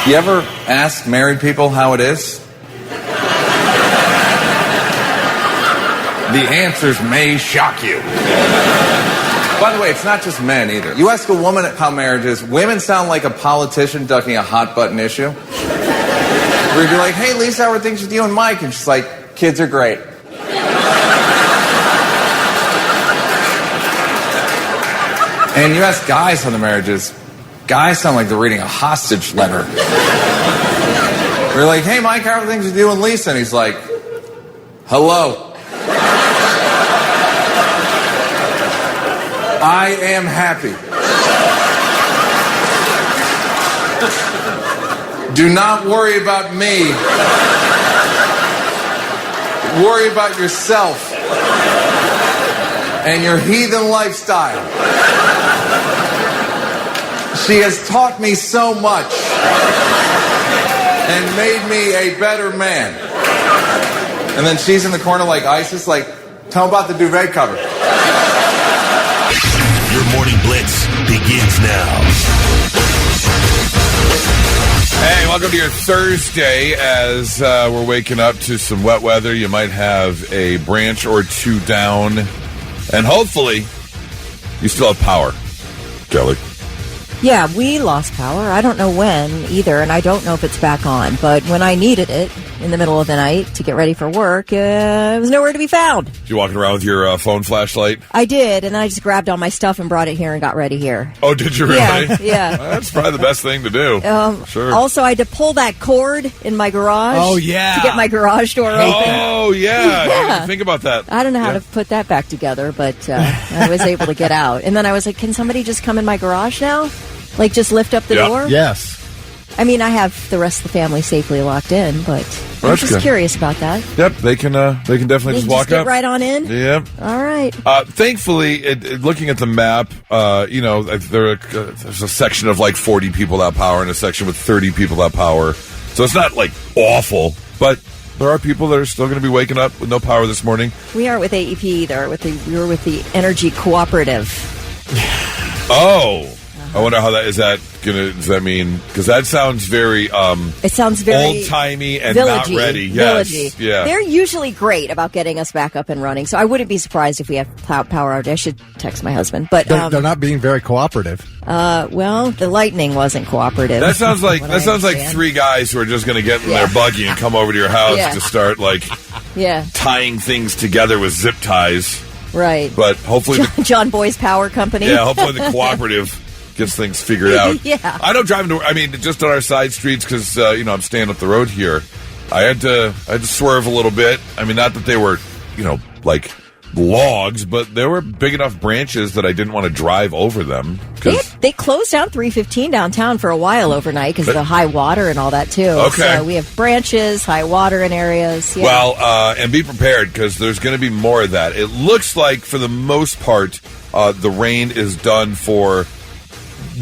You ever ask married people how it is? The answers may shock you. By the way, it's not just men either. You ask a woman how marriage is, women sound like a politician ducking a hot button issue. Where you'd be like, hey, Lisa, how are things with you and Mike? And she's like, kids are great. And you ask guys how the marriage is, guys sound like they're reading a hostage letter. We're like, hey, Mike, how are things with you and Lisa? And he's like, hello. I am happy. Do not worry about me. Worry about yourself and your heathen lifestyle. She has taught me so much and made me a better man. And then she's in the corner like ISIS, like, tell him about the duvet cover. Your morning blitz begins now. Hey, welcome to your Thursday as we're waking up to some wet weather. You might have a branch or two down, and hopefully you still have power, Kelly. Yeah, we lost power. I don't know when either, and I don't know if it's back on. But when I needed it in the middle of the night to get ready for work, it was nowhere to be found. You walking around with your phone flashlight? I did, and I just grabbed all my stuff and brought it here and got ready here. Oh, did you really? Yeah. That's probably the best thing to do. Sure. Also, I had to pull that cord in my garage. Oh, yeah. To get my garage door open. Oh, yeah. I didn't even think about that. I don't know how to put that back together, but I was able to get out. And then I was like, can somebody just come in my garage now? Like, just lift up the door? Yes. I mean, I have the rest of the family safely locked in, but I'm just curious about that. Yep, they can definitely just walk get up. Right on in? Yep. All right. Thankfully, looking at the map, there's a section of like 40 people without power and a section with 30 people without power. So it's not like awful, but there are people that are still going to be waking up with no power this morning. We are with AEP. We were with the Energy Cooperative. Oh. I wonder how does that mean? Because that sounds very it sounds very old-timey and villagey, not ready. Yes. Villagey. Yeah. They're usually great about getting us back up and running, so I wouldn't be surprised if we have power outage. I should text my husband. But they're not being very cooperative. Well, the lightning wasn't cooperative. That sounds like three guys who are just going to get in their buggy and come over to your house to start tying things together with zip ties. Right. But hopefully John Boy's Power Company. Yeah, hopefully the cooperative gets things figured out. Yeah. I know just on our side streets because, I'm staying up the road here. I had to swerve a little bit. I mean, not that they were, like logs, but there were big enough branches that I didn't want to drive over them. They closed down 315 downtown for a while overnight because of the high water and all that, too. Okay. So we have branches, high water in areas. Yeah. Well, and be prepared because there's going to be more of that. It looks like, for the most part, the rain is done for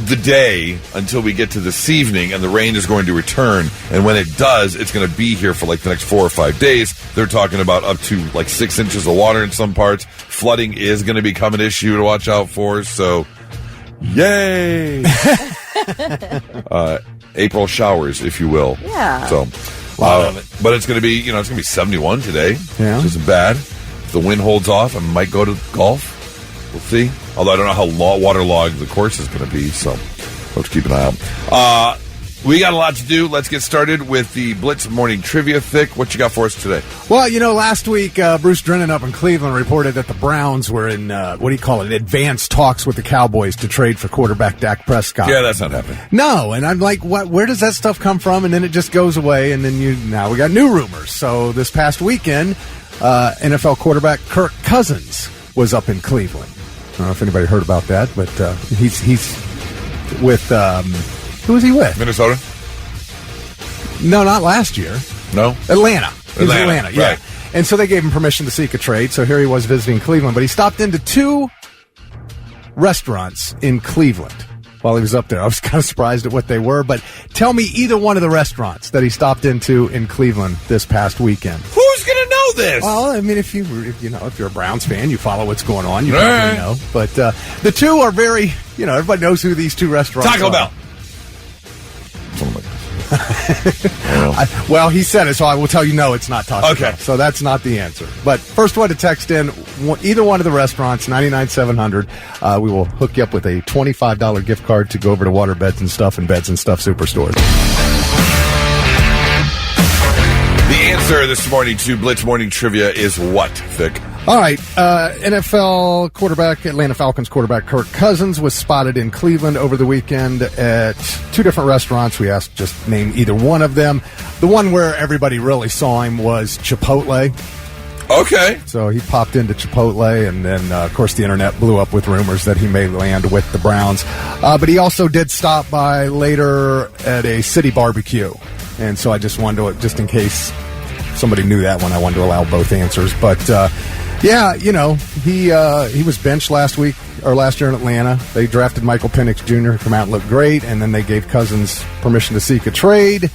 the day until we get to this evening, and the rain is going to return. And when it does, it's going to be here for like the next 4 or 5 days. They're talking about up to like 6 inches of water in some parts. Flooding is going to become an issue to watch out for. So, yay! April showers, if you will. Yeah. So, but it's going to be, it's going to be 71 today. Yeah. Which isn't bad. If the wind holds off, I might go to golf. We'll see. Although I don't know how waterlogged the course is going to be, so let's keep an eye out. We got a lot to do. Let's get started with the Blitz Morning Trivia. Thick, what you got for us today? Well, last week, Bruce Drennan up in Cleveland reported that the Browns were in, advanced talks with the Cowboys to trade for quarterback Dak Prescott. Yeah, that's not happening. No, and I'm like, where does that stuff come from? And then it just goes away, and then now we got new rumors. So this past weekend, NFL quarterback Kirk Cousins was up in Cleveland. I don't know if anybody heard about that, but he's with who was he with? Minnesota? No, not last year. No, Atlanta. He was Atlanta, yeah. Right. And so they gave him permission to seek a trade. So here he was visiting Cleveland, but he stopped into 2 restaurants in Cleveland while he was up there. I was kind of surprised at what they were, but tell me either one of the restaurants that he stopped into in Cleveland this past weekend. Who's going to know this? Well, I mean, if you're a Browns fan, you follow what's going on, you probably know. But the 2 are very, everybody knows who these 2 restaurants are. Taco Bell. Well, he said it, so I will tell you no, it's not Taco Okay. Bell. So that's not the answer. But first one to text in, either one of the restaurants, 99700, we will hook you up with a $25 gift card to go over to Water Beds and Stuff and Beds and Stuff Superstores. The answer this morning to Blitz Morning Trivia is what, Vic? All right, NFL quarterback, Atlanta Falcons quarterback Kirk Cousins was spotted in Cleveland over the weekend at two different restaurants. We asked just name either one of them. The one where everybody really saw him was Chipotle. Okay. So he popped into Chipotle, and then, of course, the internet blew up with rumors that he may land with the Browns. But he also did stop by later at a city barbecue. And so I just wanted to, just in case somebody knew that one, I wanted to allow both answers. But, yeah, you know, he was benched last year in Atlanta. They drafted Michael Penix Jr., come out and looked great, and then they gave Cousins permission to seek a trade.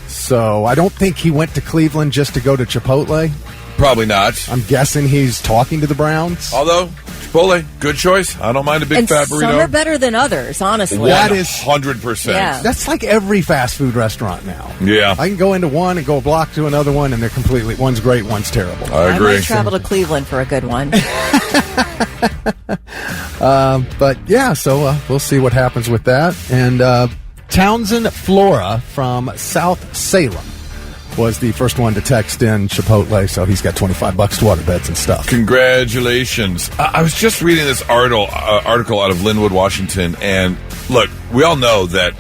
So I don't think he went to Cleveland just to go to Chipotle. Probably not. I'm guessing he's talking to the Browns. Although, Chipotle, good choice. I don't mind a big And fat burrito. some are better than others, honestly. That is 100%. Yeah. That's like every fast food restaurant now. Yeah. I can go into one and go a block to another one, and they're completely, one's great, one's terrible. I agree. might travel to Cleveland for a good one. But yeah, so we'll see what happens with that. And Townsend Flora from South Salem was the first one to text in Chipotle, so he's got $25 to Water Beds and Stuff. Congratulations. I was just reading this article out of Linwood, Washington, and look, we all know that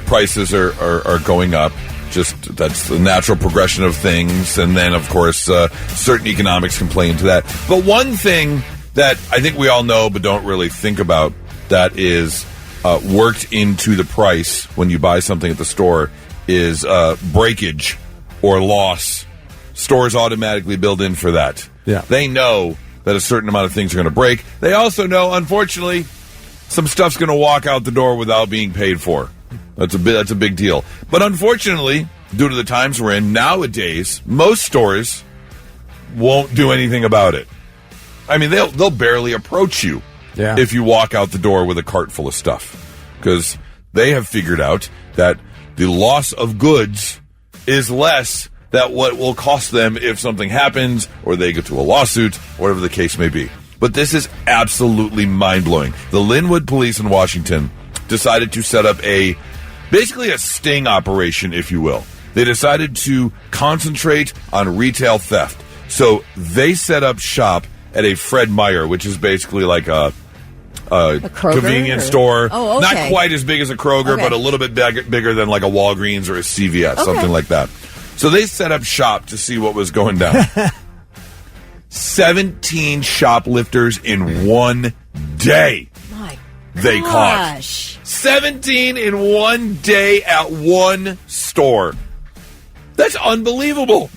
prices are going up. Just that's the natural progression of things, and then, of course, certain economics can play into that. But one thing that I think we all know but don't really think about that is worked into the price when you buy something at the store is breakage or loss. Stores automatically build in for that. Yeah. They know that a certain amount of things are going to break. They also know, unfortunately, some stuff's going to walk out the door without being paid for. That's a big deal. But unfortunately, due to the times we're in nowadays, most stores won't do anything about it. I mean, they'll barely approach you if you walk out the door with a cart full of stuff, because they have figured out that the loss of goods is less than what will cost them if something happens or they go to a lawsuit, whatever the case may be. But this is absolutely mind-blowing. The Linwood Police in Washington decided to set up basically a sting operation, if you will. They decided to concentrate on retail theft. So they set up shop at a Fred Meyer, which is basically like a convenience store. Oh, okay. Not quite as big as a Kroger, but a little bit bigger than like a Walgreens or a CVS, something like that. So they set up shop to see what was going down. 17 shoplifters in one day. My They caught 17 in one day at one store. That's unbelievable.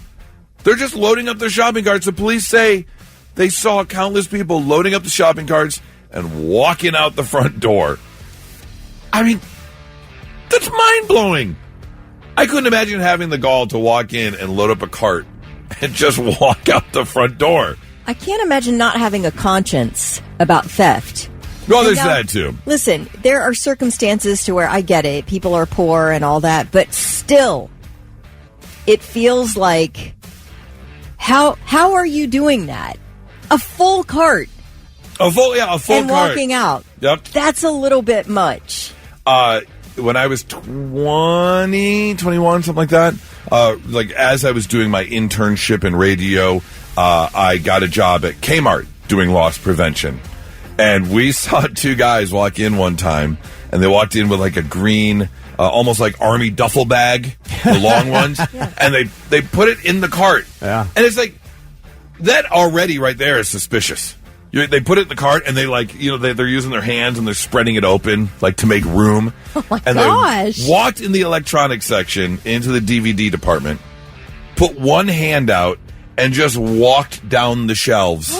They're just loading up their shopping carts. The police say they saw countless people loading up the shopping carts and walking out the front door. I mean, that's mind-blowing. I couldn't imagine having the gall to walk in and load up a cart and just walk out the front door. I can't imagine not having a conscience about theft. Well, there's that, too. Listen, there are circumstances to where I get it. People are poor and all that. But still, it feels like, how are you doing that? A full cart. A full and cart. Walking out. Yep. That's a little bit much. When I was 20, 21, something like that, like as I was doing my internship in radio, I got a job at Kmart doing loss prevention. And we saw two guys walk in one time, and they walked in with like a green, almost like army duffel bag, the long ones, and they put it in the cart. Yeah. And it's like, that already right there is suspicious. They put it in the cart, and they're using their hands, and they're spreading it open, like to make room. Oh, my and gosh. They walked in the electronics section into the DVD department, put one hand out, and just walked down the shelves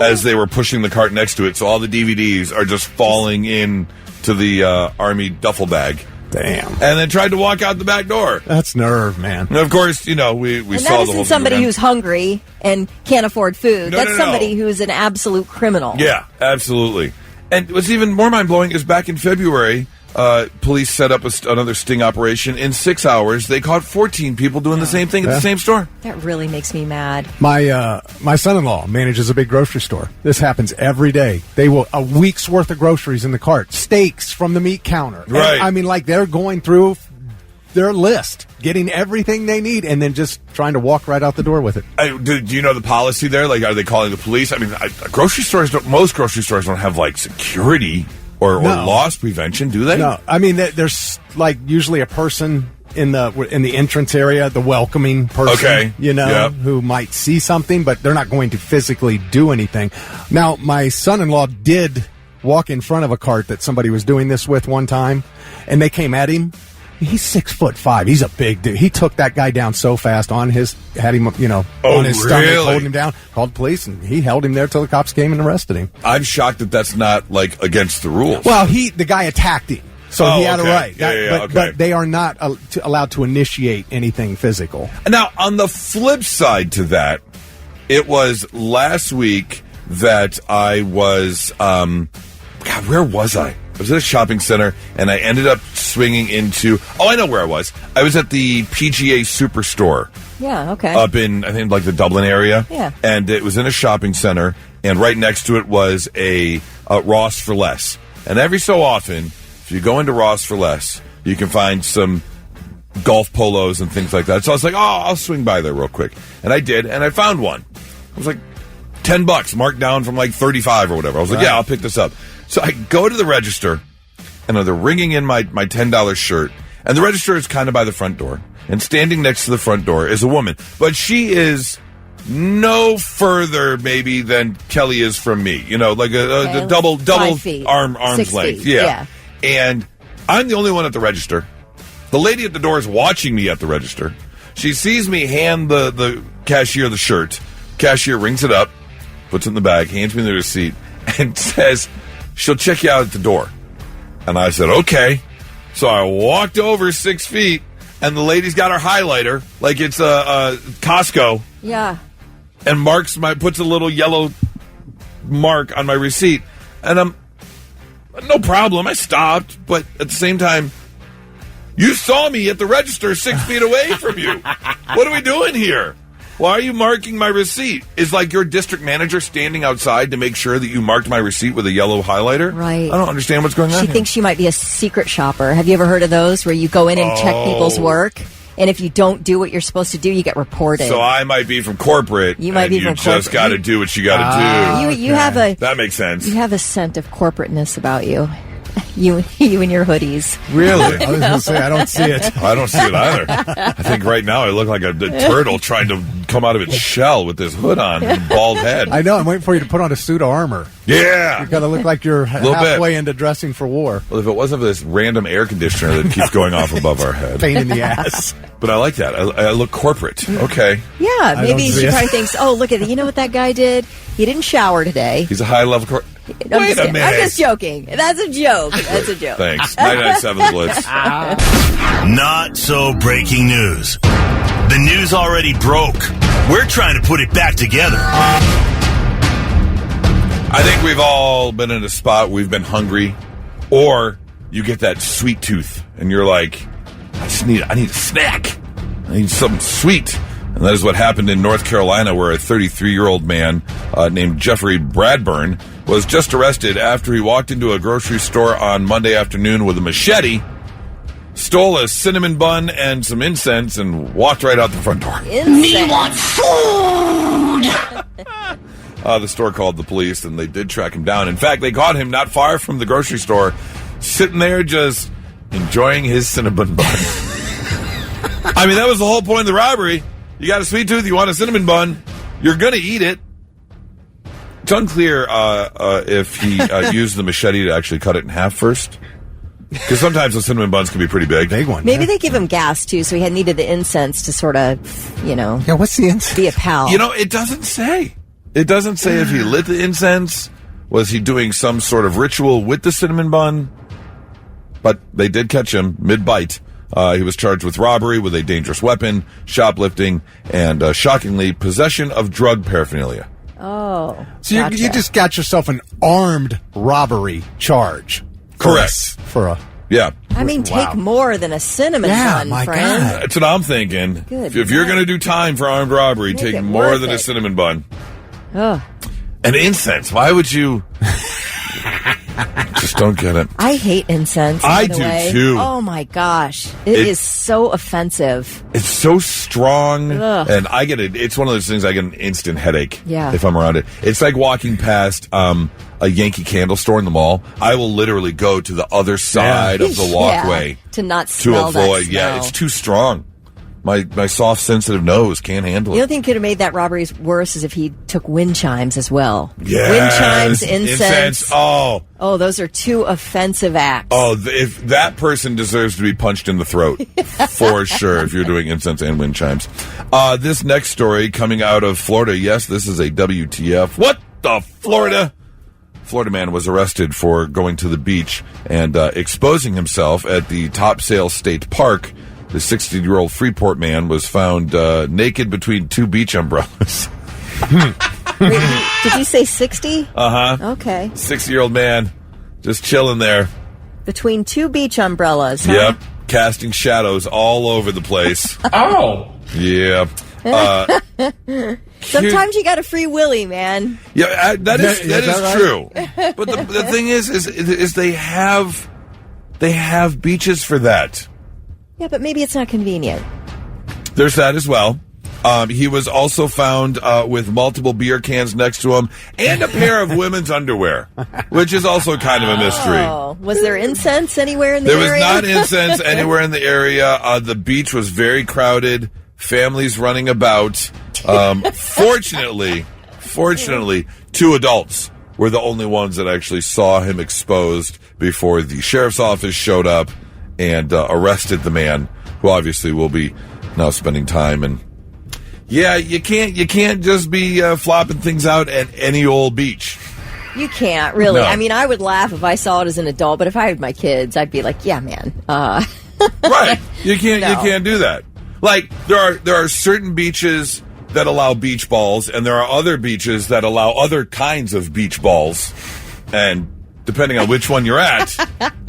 as they were pushing the cart next to it. So all the DVDs are just falling in to the army duffel bag. Damn. And then tried to walk out the back door. That's nerve, man. And of course, we and saw that the isn't whole somebody thing. who's hungry and can't afford food. No, That's no. somebody who's an absolute criminal. Yeah, absolutely. And what's even more mind-blowing is back in February, police set up another sting operation. In 6 hours, they caught 14 people doing the same thing at the same store. That really makes me mad. My son-in-law manages a big grocery store. This happens every day. They will a week's worth of groceries in the cart, steaks from the meat counter. Right. And, I mean, like they're going through their list, getting everything they need, and then just trying to walk right out the door with it. Do you know the policy there? Like, are they calling the police? I mean, grocery stores most grocery stores don't have like security or loss prevention, do they? No, I mean there's like usually a person in the entrance area, the welcoming person, who might see something, but they're not going to physically do anything. Now, my son-in-law did walk in front of a cart that somebody was doing this with one time, and they came at him. He's 6'5". He's a big dude. He took that guy down so fast on his stomach, holding him down. Called the police, and he held him there till the cops came and arrested him. I'm shocked that that's not like against the rules. Well, the guy attacked him, so he had a right. But they are not allowed to initiate anything physical. Now, on the flip side to that, it was last week that I was, where was I? I was at a shopping center, and I ended up swinging into... Oh, I know where I was. I was at the PGA Superstore. Yeah, okay. Up in, I think, like the Dublin area. Yeah. And it was in a shopping center, and right next to it was a Ross for Less. And every so often, if you go into Ross for Less, you can find some golf polos and things like that. So I was like, I'll swing by there real quick. And I did, and I found one. It was like $10, marked down from like 35 or whatever. I was like, yeah, I'll pick this up. So I go to the register, and they're ringing in my $10 shirt, and the register is kind of by the front door, and standing next to the front door is a woman, but she is no further maybe than Kelly is from me, like a double arm's length. Yeah. And I'm the only one at the register. The lady at the door is watching me at the register. She sees me hand the cashier the shirt. Cashier rings it up, puts it in the bag, hands me the receipt, and says she'll check you out at the door. And I said, okay. So I walked over 6 feet, and the lady's got her highlighter, like it's a Costco. Yeah. And puts a little yellow mark on my receipt. And no problem, I stopped. But at the same time, you saw me at the register 6 feet away from you. What are we doing here? Why are you marking my receipt? Is like your district manager standing outside to make sure that you marked my receipt with a yellow highlighter? Right. I don't understand what's going on. She here. thinks she might be a secret shopper. Have you ever heard of those where you go in and check people's work? And if you don't do what you're supposed to do, you get reported. So I might be from corporate. You might be from corporate. You just got to do what you got to do. You have that makes sense. You have a scent of corporateness about you. You and your hoodies. Really? I was going to say, I don't see it. I don't see it either. I think right now I look like a turtle trying to come out of its shell with this hood on and a bald head. I know. I'm waiting for you to put on a suit of armor. Yeah. You got to look like you're halfway into dressing for war. Well, if it wasn't for this random air conditioner that keeps going off above our head. Pain in the ass. But I like that. I look corporate. Okay. Yeah, maybe she probably thinks, oh, look at it. You know what that guy did? He didn't shower today. He's a high-level Wait a minute. I'm just joking. That's a joke. That's a joke. Thanks. 99.7 The Blitz. Not so breaking news. The news already broke. We're trying to put it back together. I think we've all been in a spot we've been hungry, or you get that sweet tooth, and you're like, I need a snack. I need something sweet. And that is what happened in North Carolina, where a 33-year-old man named Jeffrey Bradburn was just arrested after he walked into a grocery store on Monday afternoon with a machete, stole a cinnamon bun and some incense, and walked right out the front door. Me want food! The store called the police, and they did track him down. In fact, they caught him not far from the grocery store, sitting there just enjoying his cinnamon bun. I mean, that was the whole point of the robbery. You got a sweet tooth, you want a cinnamon bun, you're going to eat it. It's unclear if he used the machete to actually cut it in half first. Because sometimes the cinnamon buns can be pretty big. Big one. Maybe they give him gas, too, so he needed the incense to sort of, Yeah, what's the incense? Be a pal. It doesn't say. It doesn't say if he lit the incense. Was he doing some sort of ritual with the cinnamon bun? But they did catch him mid-bite. He was charged with robbery with a dangerous weapon, shoplifting, and, shockingly, possession of drug paraphernalia. Oh. So gotcha. you just got yourself an armed robbery charge. Correct. For Yeah. I mean, take more than a cinnamon bun, my friend. God. That's what I'm thinking. Good If you're going to do time for armed robbery, Make take it more worth than a it. cinnamon bun. Ugh. And incense. Why would you? Just don't get it. I hate incense. I by the do, way. too. Oh my gosh, it is so offensive. It's so strong, Ugh. and I get it. It's one of those things I get an instant headache Yeah. if I'm around it. It's like walking past a Yankee Candle store in the mall. I will literally go to the other side of the walkway to not to smell that avoid. smell. Yeah, it's too strong. My soft, sensitive nose can't handle The it. only thing could have made that robbery worse is if he took wind chimes as well. Yes. Wind chimes, incense. Oh, Those are two offensive acts. if that person deserves to be punched in the throat for sure. If you're doing incense and wind chimes, this next story coming out of Florida. Yes, this is a WTF. What the Florida? Florida man was arrested for going to the beach and exposing himself at the Topsail State Park. The 60-year-old Freeport man was found naked between two beach umbrellas. Wait, did you say 60? Uh-huh. Okay. 60-year-old man just chilling there. Between two beach umbrellas, huh? Yep. Casting shadows all over the place. Oh. Yeah. Sometimes you got a free willy, man. Yeah, that is that true. But the thing is they have beaches for that. Yeah, but maybe it's not convenient. There's that as well. He was also found with multiple beer cans next to him and a pair of women's underwear, which is also kind of a mystery. Oh, was there incense anywhere in the There was area? not incense anywhere in the area. The beach was very crowded. Families running about. Fortunately, two adults were the only ones that actually saw him exposed before the sheriff's office showed up and arrested the man, who obviously will be now spending time. And yeah, you can't just be flopping things out at any old beach. You can't, really. No. I mean, I would laugh if I saw it as an adult, but if I had my kids, I'd be like, yeah, man. Right. You can't No. you can't do that. Like there are certain beaches that allow beach balls, and there are other beaches that allow other kinds of beach balls. And depending on which one you're at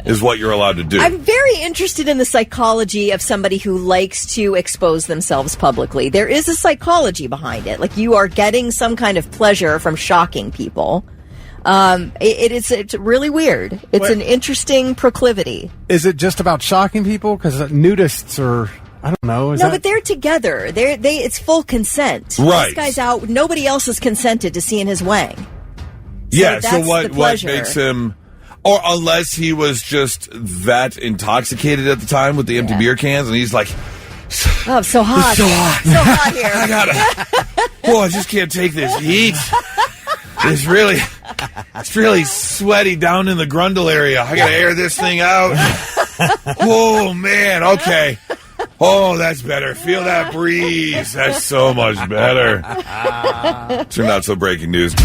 is what you're allowed to do. I'm very interested in the psychology of somebody who likes to expose themselves publicly. There is a psychology behind it. Like, you are getting some kind of pleasure from shocking people. It's really weird. It's an interesting proclivity. Is it just about shocking people? Because nudists are, I don't know. But they're together. It's full consent. Right. This guy's out. Nobody else has consented to seeing his wang. Yeah, so that's what the pleasure. makes him, or unless he was just that intoxicated at the time with the empty beer cans, and he's like, Oh, it's so hot. so hot. So hot here. I just can't take this heat. It's really sweaty down in the grundle area. I gotta air this thing out. Whoa, man, okay. Oh, that's better. Feel that breeze. That's so much better. Turned out so breaking news.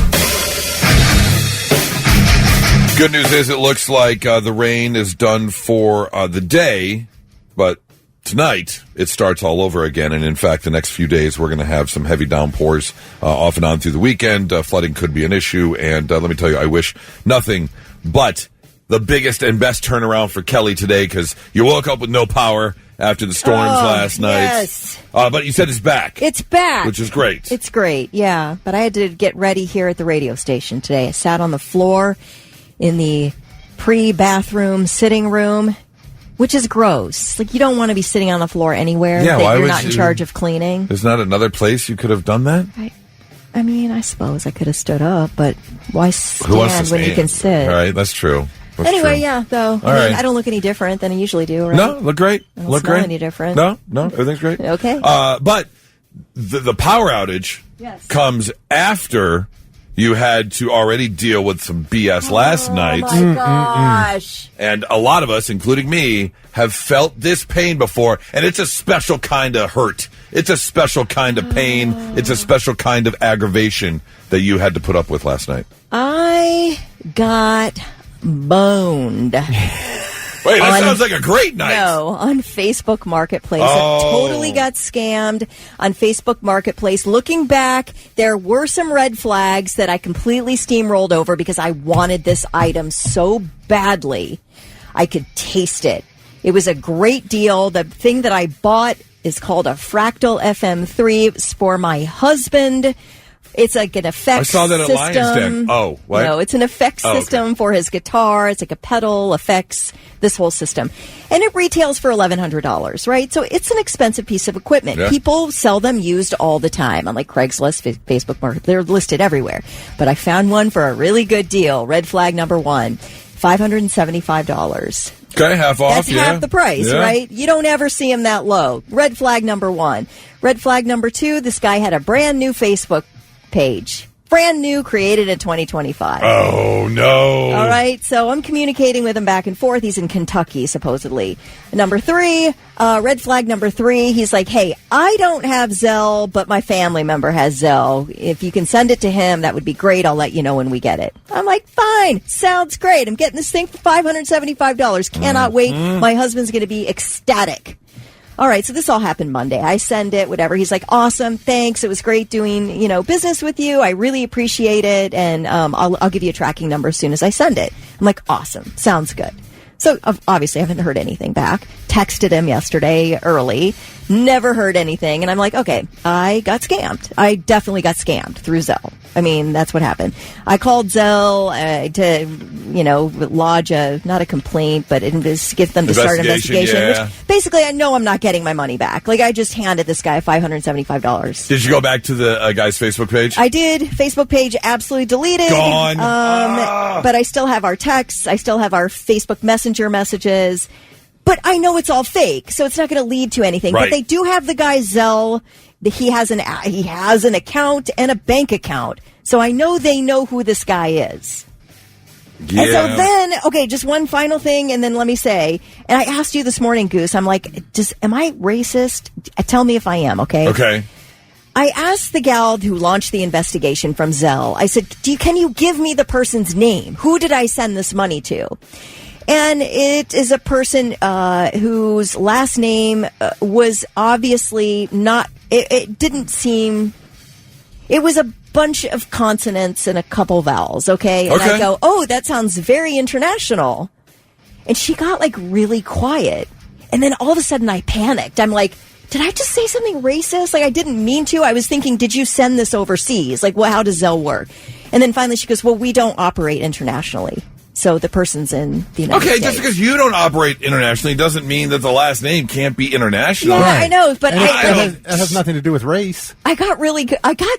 Good news is it looks like the rain is done for the day, but tonight it starts all over again. And in fact, the next few days we're going to have some heavy downpours off and on through the weekend. Flooding could be an issue. And let me tell you, I wish nothing but the biggest and best turnaround for Kelly today, because you woke up with no power after the storms last night. Yes. But you said it's back. It's back. Which is great. It's great, yeah. But I had to get ready here at the radio station today. I sat on the floor in the pre-bathroom sitting room, which is gross. Like, you don't want to be sitting on the floor anywhere Yeah, that why you're would not in you- charge of cleaning. There's not another place you could have done that? I mean, I suppose I could have stood up, but why Who wants to stand when you stand? can sit? All right, that's true. That's Anyway, true. yeah, though. All I mean, right. I don't look any different than I usually do, right? No, look great. I don't Look smell great. any different. No, everything's great. Okay. But the power outage comes after you had to already deal with some BS last night. Oh, my gosh. And a lot of us, including me, have felt this pain before, and it's a special kind of hurt. It's a special kind of pain. It's a special kind of aggravation that you had to put up with last night. I got boned. Wait, that sounds like a great night. No, on Facebook Marketplace. Oh. I totally got scammed on Facebook Marketplace. Looking back, there were some red flags that I completely steamrolled over because I wanted this item so badly. I could taste it. It was a great deal. The thing that I bought is called a Fractal FM3. It's for my husband. It's like an effects system. I saw that at Lions Den. Oh, what? No, it's an effects system for his guitar. It's like a pedal, effects, this whole system. And it retails for $1,100, right? So it's an expensive piece of equipment. Yeah. People sell them used all the time on like Craigslist, Facebook Market. They're listed everywhere. But I found one for a really good deal. Red flag number 1, $575. Okay, half off. That's half the price, right? You don't ever see them that low. Red flag number 1. Red flag number 2, this guy had a brand new Facebook page. Brand new, created in 2025. Oh, no. All right, so I'm communicating with him back and forth. He's in Kentucky, supposedly. Number 3, red flag number 3, he's like, hey, I don't have Zelle, but my family member has Zelle. If you can send it to him, that would be great. I'll let you know when we get it. I'm like, fine, sounds great. I'm getting this thing for $575. Cannot wait. My husband's going to be ecstatic. All right, so this all happened Monday. I send it, whatever. He's like, awesome, thanks. It was great doing, business with you. I really appreciate it, and I'll give you a tracking number as soon as I send it. I'm like, awesome, sounds good. So obviously I haven't heard anything back. Texted him yesterday early. Never heard anything. And I'm like, okay, I got scammed. I definitely got scammed through Zelle. I mean, that's what happened. I called Zelle to, lodge not a complaint, but get them to start an investigation. Yeah. Which basically, I know I'm not getting my money back. Like, I just handed this guy $575. Did you go back to the guy's Facebook page? I did. Facebook page absolutely deleted. Gone. But I still have our texts. I still have our Facebook Messenger messages. But I know it's all fake, so it's not going to lead to anything. Right. But they do have the guy's Zelle. He has an account and a bank account. So I know they know who this guy is. Yeah. And so then, okay, just one final thing, and then let me say, and I asked you this morning, Goose, I'm like, am I racist? Tell me if I am, okay? Okay. I asked the gal who launched the investigation from Zelle, I said, can you give me the person's name? Who did I send this money to? And it is a person whose last name was obviously not, it didn't seem, it was a bunch of consonants and a couple vowels, okay? And I go, oh, that sounds very international. And she got like really quiet. And then all of a sudden I panicked. I'm like, did I just say something racist? Like, I didn't mean to. I was thinking, did you send this overseas? Like, well, how does Zelle work? And then finally she goes, well, we don't operate internationally. So the person's in the United States. Just because you don't operate internationally doesn't mean that the last name can't be international. Yeah, right. I know, but it has nothing to do with race. I got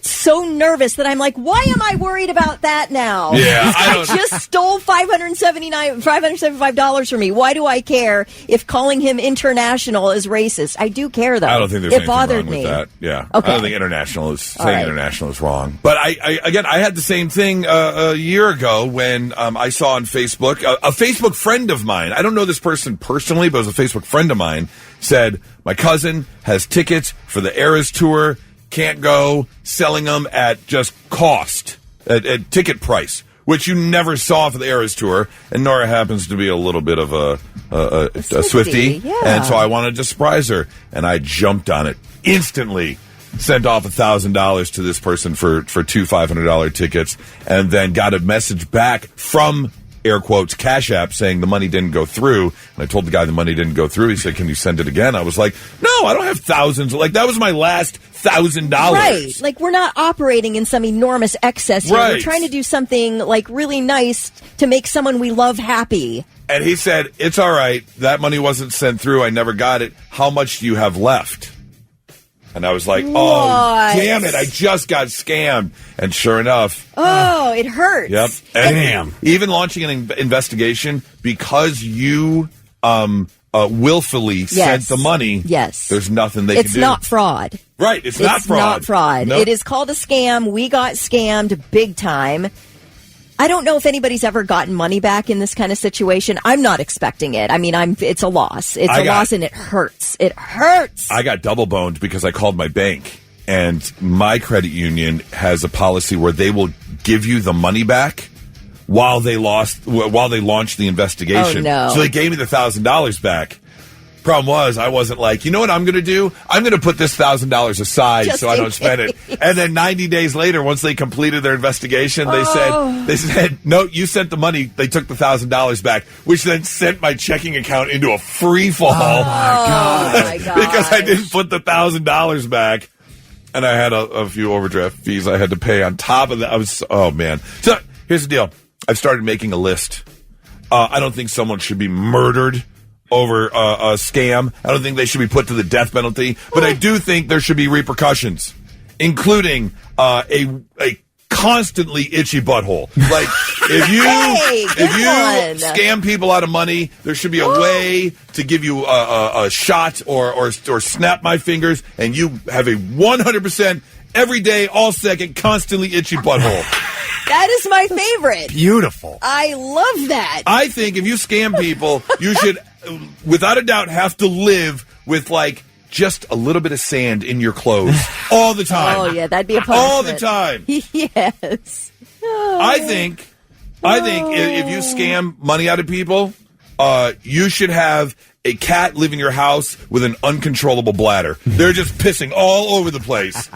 so nervous that I'm like, why am I worried about that now? Yeah, this guy just stole $575 from me. Why do I care if calling him international is racist? I do care, though. I don't think there's anything wrong with that. Yeah, okay. I don't think international is international is wrong. But I had the same thing a year ago when I saw on Facebook, a Facebook friend of mine, I don't know this person personally, but it was a Facebook friend of mine, said, my cousin has tickets for the Eras tour, can't go, selling them at just cost, at ticket price, which you never saw for the Eras tour, and Nora happens to be a little bit of a Swiftie, yeah. And so I wanted to surprise her, and I jumped on it instantly. Sent off $1,000 to this person for two $500 tickets, and then got a message back from air quotes Cash App saying the money didn't go through. And I told the guy the money didn't go through. He said, "Can you send it again?" I was like, "No, I don't have thousands. Like, that was my last $1,000." Right. Like, we're not operating in some enormous excess here. Right. We're trying to do something like really nice to make someone we love happy. And he said, "It's all right. That money wasn't sent through. I never got it. How much do you have left?" And I was like, oh, damn it, I just got scammed. And sure enough. Oh, it hurts. Yep. And even launching an investigation because you willfully sent the money. Yes. There's nothing they can do. It's not fraud. Right, it's not fraud. It's not fraud. Nope. It is called a scam. We got scammed big time. I don't know if anybody's ever gotten money back in this kind of situation. I'm not expecting it. I mean, it's a loss. It's a loss, and it hurts. It hurts. I got double boned because I called my bank, and my credit union has a policy where they will give you the money back while they launched the investigation. Oh, no. So they gave me the $1,000 back. Problem was, I wasn't like, you know what I'm going to do? I'm going to put this $1,000 aside Just so I in don't spend it. case. And then 90 days later, once they completed their investigation, they said, no, you sent the money. They took the $1,000 back, which then sent my checking account into a free fall. Oh, my God. Because I didn't put the $1,000 back. And I had a few overdraft fees I had to pay on top of that. Oh, man. So here's the deal. I've started making a list. I don't think someone should be murdered over a scam. I don't think they should be put to the death penalty. But I do think there should be repercussions, including a constantly itchy butthole. Like if you scam people out of money, there should be a way to give you a shot or snap my fingers, and you have a 100% every day, all second, constantly itchy butthole. That is my favorite. Beautiful. I love that. I think if you scam people, you should, without a doubt, have to live with like just a little bit of sand in your clothes all the time. Oh, yeah, that'd be a punishment. All the time. Yes. I think if you scam money out of people, you should have a cat live in your house with an uncontrollable bladder. They're just pissing all over the place.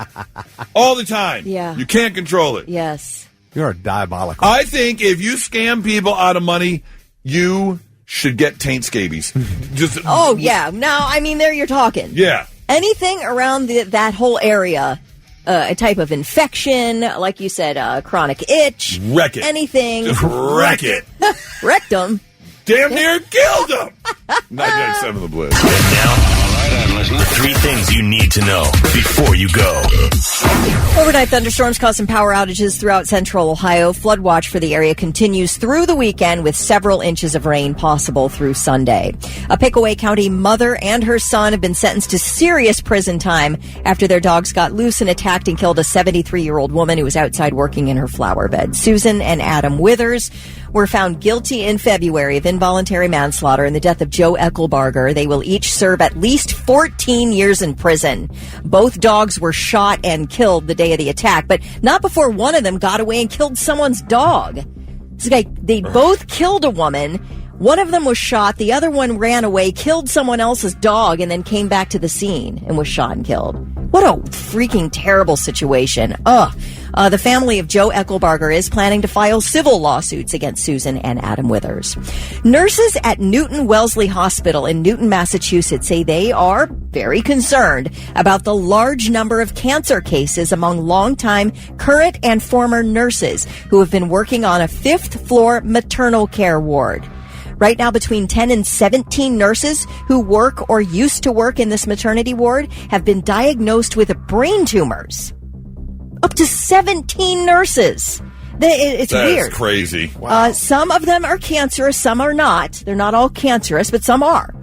All the time. Yeah. You can't control it. Yes. You're diabolical. I think if you scam people out of money, you should get taint scabies. Oh, yeah. Now, I mean, there you're talking. Yeah. Anything around that whole area, a type of infection, like you said, chronic itch. Wreck it. Anything. Just wreck it. Rectum. Damn near killed him. 99.7 The Blitz. And now, the 3 things you need to know before you go. Overnight thunderstorms caused some power outages throughout central Ohio. Flood watch for the area continues through the weekend with several inches of rain possible through Sunday. A Pickaway County mother and her son have been sentenced to serious prison time after their dogs got loose and attacked and killed a 73-year-old woman who was outside working in her flower bed. Susan and Adam Withers were found guilty in February of involuntary manslaughter in the death of Joe Eckelbarger. They will each serve at least 14 years in prison. Both dogs were shot and killed the day of the attack, but not before one of them got away and killed someone's dog. They both killed a woman. One of them was shot. The other one ran away, killed someone else's dog, and then came back to the scene and was shot and killed. What a freaking terrible situation. The family of Joe Eckelbarger is planning to file civil lawsuits against Susan and Adam Withers. Nurses at Newton Wellesley Hospital in Newton, Massachusetts say they are very concerned about the large number of cancer cases among longtime current and former nurses who have been working on a 5th floor maternal care ward. Right now, between 10 and 17 nurses who work or used to work in this maternity ward have been diagnosed with brain tumors. Up to 17 nurses. It's weird. That's crazy. Wow. Some of them are cancerous, some are not. They're not all cancerous, but some are.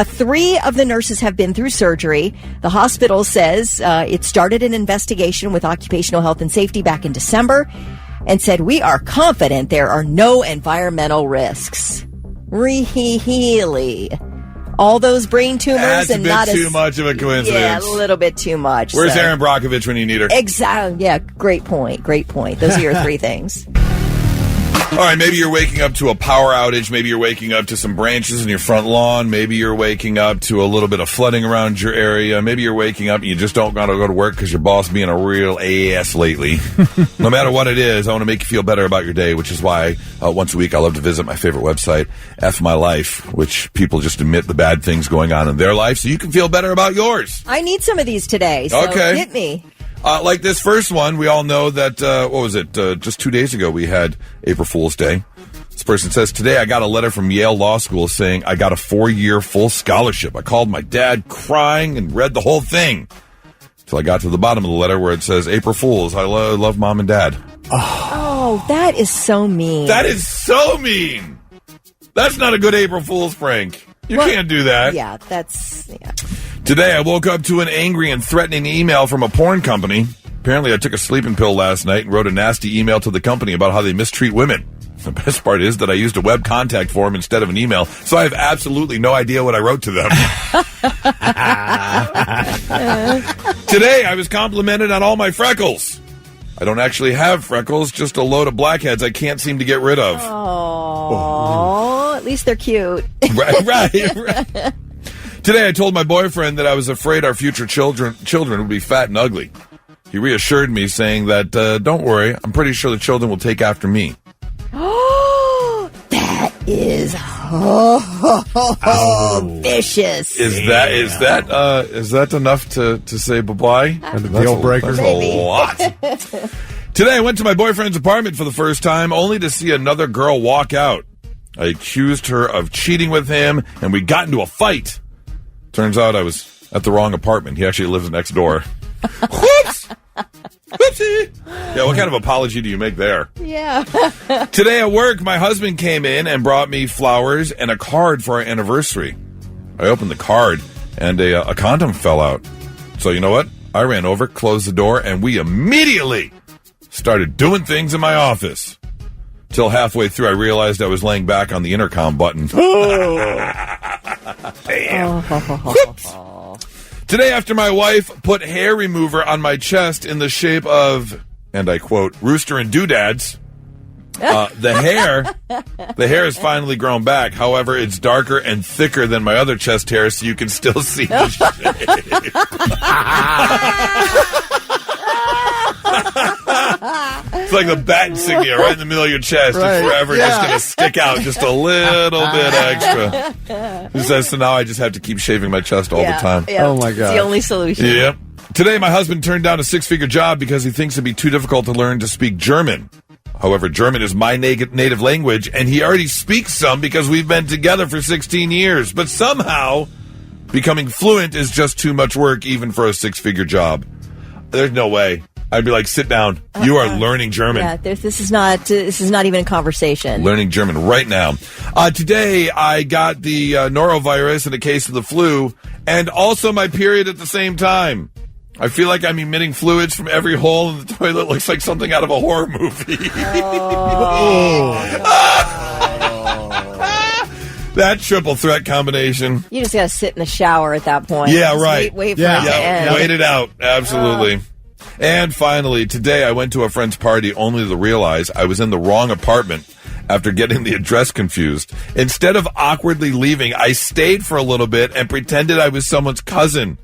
3 of the nurses have been through surgery. The hospital says it started an investigation with Occupational Health and Safety back in December and said, we are confident there are no environmental risks. Really? All those brain tumors That's and a bit not too much of a coincidence. Yeah, a little bit too much. Where's Erin Brockovich when you need her? Exactly. Yeah, great point. Great point. Those are your 3 things. All right, maybe you're waking up to a power outage. Maybe you're waking up to some branches in your front lawn. Maybe you're waking up to a little bit of flooding around your area. Maybe you're waking up and you just don't want to go to work because your boss being a real ass lately. No matter what it is, I want to make you feel better about your day, which is why once a week I love to visit my favorite website, F My Life, which people just admit the bad things going on in their life so you can feel better about yours. I need some of these today, so hit me. Like this first one, we all know that, just 2 days ago we had April Fool's Day. This person says, today I got a letter from Yale Law School saying I got a 4-year full scholarship. I called my dad crying and read the whole thing. Till I got to the bottom of the letter where it says, April Fools, I love Mom and Dad. Oh, that is so mean. That is so mean. That's not a good April Fool's prank. You can't do that. Yeah, that's... Yeah. Today, I woke up to an angry and threatening email from a porn company. Apparently, I took a sleeping pill last night and wrote a nasty email to the company about how they mistreat women. The best part is that I used a web contact form instead of an email, so I have absolutely no idea what I wrote to them. Today, I was complimented on all my freckles. I don't actually have freckles, just a load of blackheads I can't seem to get rid of. Oh, at least they're cute. Right. Today I told my boyfriend that I was afraid our future children would be fat and ugly. He reassured me, saying that, don't worry, I'm pretty sure the children will take after me. Oh, that is vicious. Is that enough to say bye-bye? And the deal breaker? That's a lot. Today I went to my boyfriend's apartment for the first time, only to see another girl walk out. I accused her of cheating with him, and we got into a fight. Turns out I was at the wrong apartment. He actually lives next door. Whoops! Whoopsie! Yeah, what kind of apology do you make there? Yeah. Today at work, my husband came in and brought me flowers and a card for our anniversary. I opened the card, and a condom fell out. So you know what? I ran over, closed the door, and we immediately started doing things in my office. Till halfway through, I realized I was laying back on the intercom button. Damn. Whoops. Today, after my wife put hair remover on my chest in the shape of, and I quote, rooster and doodads, the hair has finally grown back. However, it's darker and thicker than my other chest hair, so you can still see the shape. It's like the bat insignia right in the middle of your chest. Right. It's forever just going to stick out just a little bit extra. He says, so now I just have to keep shaving my chest all the time. Yeah. Oh, my It's God. the only solution. Yep. Today, my husband turned down a 6-figure job because he thinks it'd be too difficult to learn to speak German. However, German is my native language, and he already speaks some because we've been together for 16 years. But somehow, becoming fluent is just too much work, even for a 6-figure job. There's no way. I'd be like, sit down. You are learning German. Yeah, this is not even a conversation. Learning German right now. Today, I got the norovirus and a case of the flu, and also my period at the same time. I feel like I'm emitting fluids from every hole in the toilet. Looks like something out of a horror movie. That triple threat combination. You just got to sit in the shower at that point. Yeah, Just right. Wait for Yeah. it to end. Wait it out. Absolutely. And finally, today I went to a friend's party only to realize I was in the wrong apartment after getting the address confused. Instead of awkwardly leaving, I stayed for a little bit and pretended I was someone's cousin.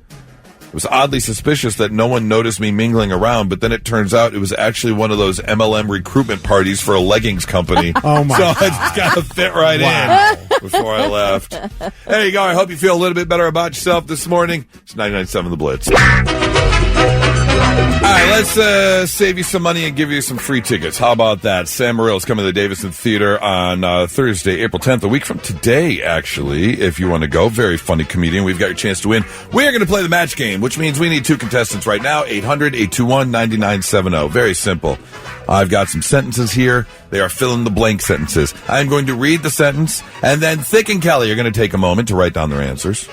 It was oddly suspicious that no one noticed me mingling around, but then it turns out it was actually one of those MLM recruitment parties for a leggings company. Oh, my So God. I just got to fit right in before I left. There you go. I hope you feel a little bit better about yourself this morning. It's 99.7 The Blitz. All right, let's save you some money and give you some free tickets. How about that? Sam Morrill's coming to the Davison Theater on Thursday, April 10th, a week from today, actually, if you want to go. Very funny comedian. We've got your chance to win. We're going to play the match game, which means we need 2 contestants right now, 800-821-9970. Very simple. I've got some sentences here. They are fill-in-the-blank sentences. I'm going to read the sentence, and then Thick and Kelly are going to take a moment to write down their answers.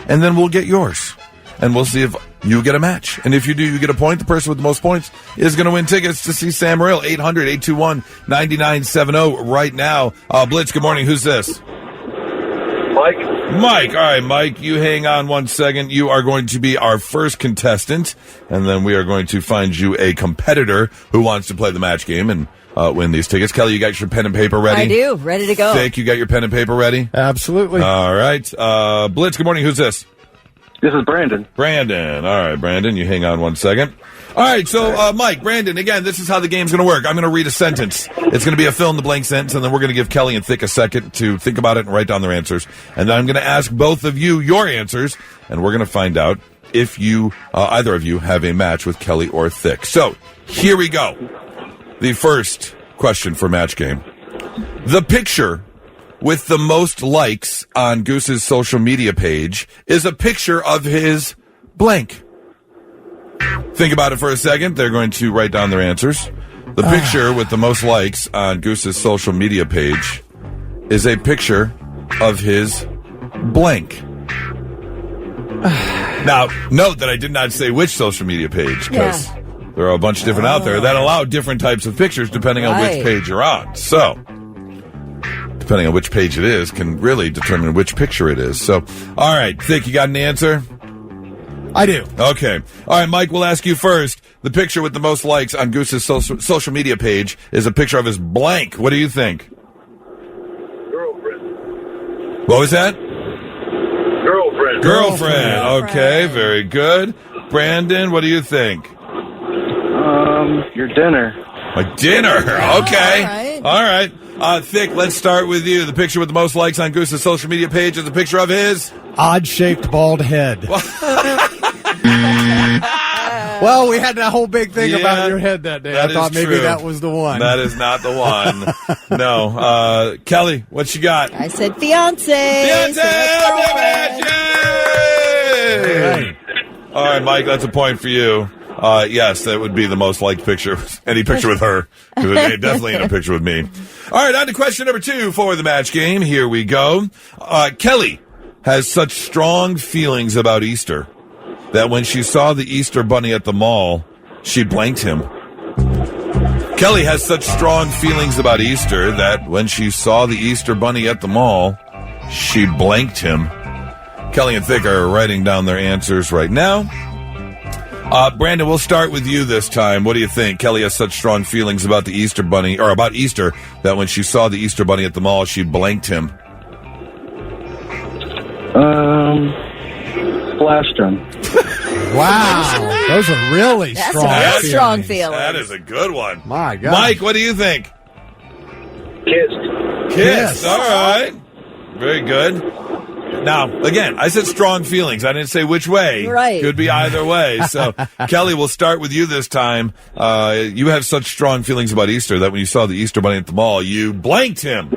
And then we'll get yours. And we'll see if you get a match. And if you do, you get a point. The person with the most points is going to win tickets to see Sam Morrill. 800-821-9970 right now. Blitz, good morning. Who's this? Mike? Mike. All right, Mike, you hang on one second. You are going to be our first contestant, and then we are going to find you a competitor who wants to play the match game and win these tickets. Kelly, you got your pen and paper ready? I do. Ready to go. Thick, you got your pen and paper ready? Absolutely. All right. Blitz, good morning. Who's this? This is Brandon. Brandon. All right, Brandon, you hang on one second. All right, so, Mike, Brandon, again, this is how the game's going to work. I'm going to read a sentence. It's going to be a fill-in-the-blank sentence, and then we're going to give Kelly and Thick a second to think about it and write down their answers. And then I'm going to ask both of you your answers, and we're going to find out if you, either of you, have a match with Kelly or Thick. So, here we go. The first question for match game. The picture with the most likes on Goose's social media page is a picture of his blank. Think about it for a second. They're going to write down their answers. The picture with the most likes on Goose's social media page is a picture of his blank. Now, note that I did not say which social media page, because there are a bunch of different out there that allow different types of pictures depending on which page you're on. So, depending on which page it is, can really determine which picture it is. So, all right, Thick, you got an answer? I do. Okay. All right, Mike, we'll ask you first. The picture with the most likes on Goose's social media page is a picture of his blank. What do you think? Girlfriend. What was that? Girlfriend. Girlfriend. Okay, very good. Brandon, what do you think? Your dinner. My dinner. Okay. All right. Thick, let's start with you. The picture with the most likes on Goose's social media page is a picture of his odd-shaped bald head. Well, we had that whole big thing about your head that day. I thought maybe true. that was the one. That is not the one. No. Kelly, what you got? I said fiance. Fiance! Girlfriend. Yay! All right, Mike, that's a point for you. Yes, that would be the most liked picture. Any picture with her. It definitely ain't a picture with me. All right, on to question number 2 for the match game. Here we go. Kelly has such strong feelings about Easter that when she saw the Easter bunny at the mall, she blanked him. Kelly has such strong feelings about Easter that when she saw the Easter bunny at the mall, she blanked him. Kelly and Thick are writing down their answers right now. Brandon, we'll start with you this time. What do you think? Kelly has such strong feelings about the Easter bunny, or about Easter, that when she saw the Easter bunny at the mall, she blanked him. Splashed him. Wow. Those are really That's strong a real feelings. strong feeling. That is a good one. My God. Mike, what do you think? Kissed. Kiss. All right. Very good. Now, again, I said strong feelings. I didn't say which way. Right. Could be either way. So, Kelly, we'll start with you this time. You have such strong feelings about Easter that when you saw the Easter bunny at the mall, you blanked him.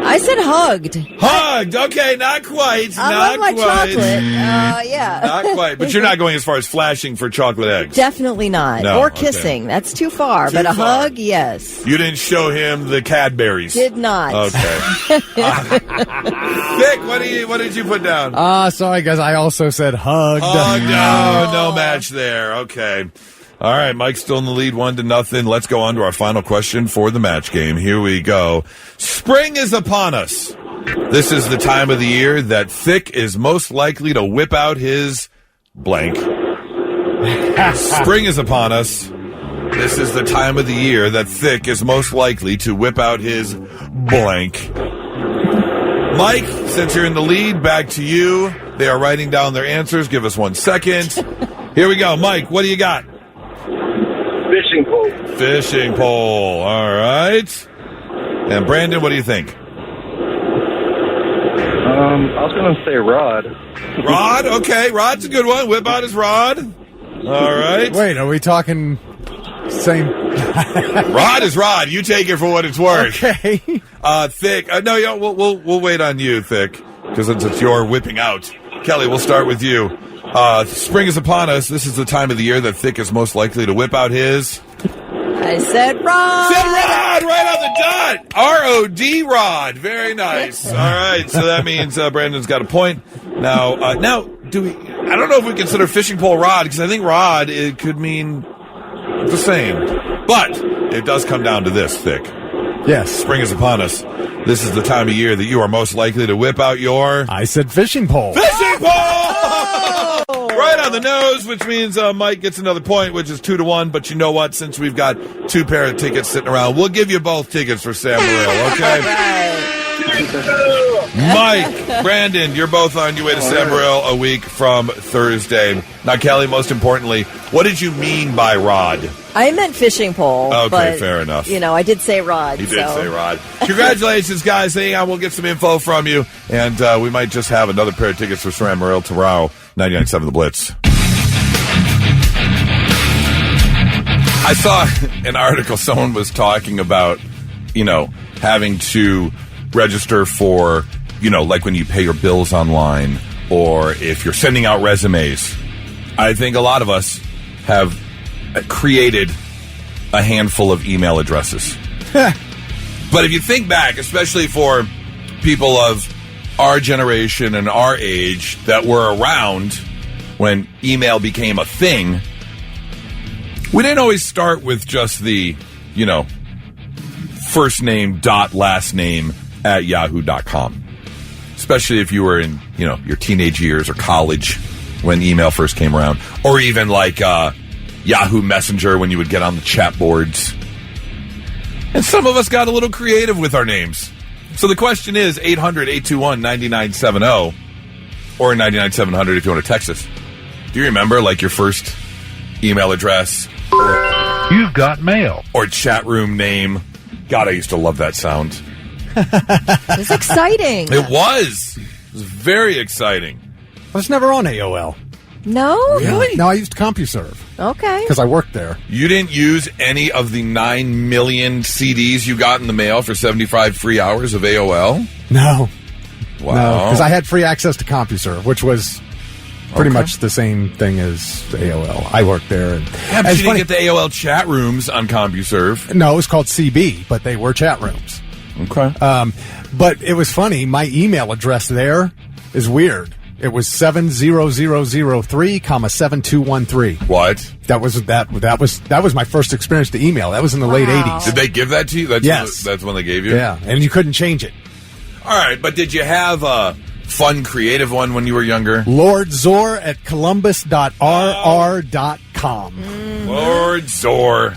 I said hugged. Hugged. Okay, not quite. I not love my quite. chocolate. Yeah. Not quite. But you're not going as far as flashing for chocolate eggs. Definitely not. No, or okay. kissing. That's too far. Too but a far. hug, yes. You didn't show him the Cadberries. Did not. Okay. Vic, what did you put down? Sorry, guys. I also said hugged. Oh, no match there. Okay. All right, Mike's still in the lead, 1-0. Let's go on to our final question for the match game. Here we go. Spring is upon us. This is the time of the year that Thick is most likely to whip out his blank. Spring is upon us. This is the time of the year that Thick is most likely to whip out his blank. Mike, since you're in the lead, back to you. They are writing down their answers. Give us 1 second. Here we go. Mike, what do you got? Fishing pole. Fishing pole. All right. And Brandon, what do you think? I was going to say rod. Rod? Okay. Rod's a good one. Whip out his rod. All right. Wait, are we talking same? Rod is rod. You take it for what it's worth. Okay. Thick. No, we'll wait on you, Thick, because it's your whipping out. Kelly, we'll start with you. Spring is upon us. This is the time of the year that Thick is most likely to whip out his... I said rod. Said rod! Right on the dot! R-O-D, rod. Very nice. All right, so that means Brandon's got a point. Now, I don't know if we consider fishing pole rod, because I think rod, it could mean the same. But it does come down to this, Thick. Yes. Spring is upon us. This is the time of year that you are most likely to whip out your... I said fishing pole. Fishing pole! Right on the nose, which means Mike gets another point, which is 2-1. But you know what? Since we've got 2 pair of tickets sitting around, we'll give you both tickets for Sam Morril, okay? Mike, Brandon, you're both on your way to Sam Morril a week from Thursday. Now, Kelly, most importantly, what did you mean by rod? I meant fishing pole. Okay, but, fair enough. I did say rod. He did say rod. Congratulations, guys. Hang on, we'll get some info from you, and we might just have another pair of tickets for Sam Morril tomorrow, 99.7 The Blitz. I saw an article, someone was talking about, having to register for, like when you pay your bills online, or if you're sending out resumes. I think a lot of us have created a handful of email addresses. But if you think back, especially for people of our generation and our age that were around when email became a thing, we didn't always start with just the, first name dot last name at yahoo.com. Especially if you were in, your teenage years or college when email first came around. Or even like Yahoo Messenger when you would get on the chat boards. And some of us got a little creative with our names. So the question is 800-821-9970. or 99700 if you want to text us. Do you remember, like, your first email address? You've got mail. Or chat room name? God, I used to love that sound. It's exciting. It was. It was very exciting. I was never on AOL. No? Really? No, I used CompuServe Okay. because I worked there. You didn't use any of the 9 million CDs you got in the mail for 75 free hours of AOL? No. Wow. Because I had free access to CompuServe, which was pretty much the same thing as AOL. I worked there. And Yeah, but you didn't get the AOL chat rooms on CompuServe. No, it was called CB, but they were chat rooms. Okay. But it was funny. My email address there is weird. It was 70003, 7213. What? That was my first experience to email. That was in the late 80s. Did they give that to you? Yes. That's when they gave you? Yeah, and you couldn't change it. All right, but did you have a fun, creative one when you were younger? Lord Zor at columbus.rr.com. Lord Zor.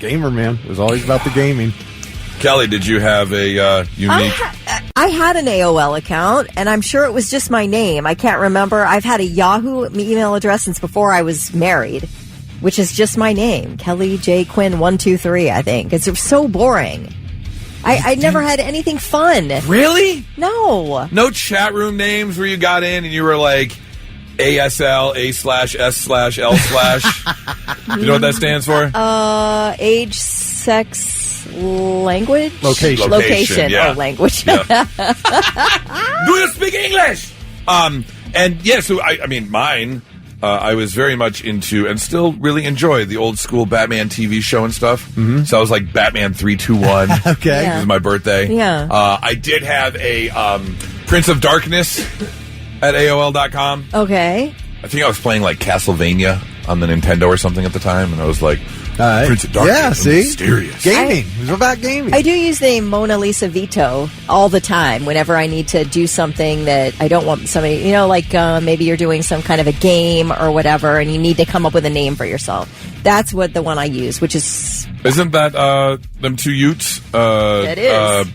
Gamer, man. It was always about the gaming. Kelly, did you have a unique... I had an AOL account, and I'm sure it was just my name. I can't remember. I've had a Yahoo email address since before I was married, which is just my name, Kelly J. Quinn 123. I think it's so boring. I never had anything fun. Really? No. No chat room names where you got in and you were like ASL, A/S/L/L/. You know what that stands for? Age, sex, language? Location. Yeah. Oh, language. Yeah. Do you speak English? And yeah, so I mean, mine, I was very much into and still really enjoy the old school Batman TV show and stuff. Mm-hmm. So I was like Batman 321. Okay. Yeah. It was my birthday. Yeah. I did have a Prince of Darkness at AOL.com. Okay. I think I was playing like Castlevania on the Nintendo or something at the time, and I was like, right. Prince of Darkness. Yeah, I'm see? mysterious. Gaming. It was about gaming. I do use the Mona Lisa Veto all the time whenever I need to do something that I don't want somebody, like maybe you're doing some kind of a game or whatever and you need to come up with a name for yourself. That's what the one I use, which is... Isn't that them two Utes? It is.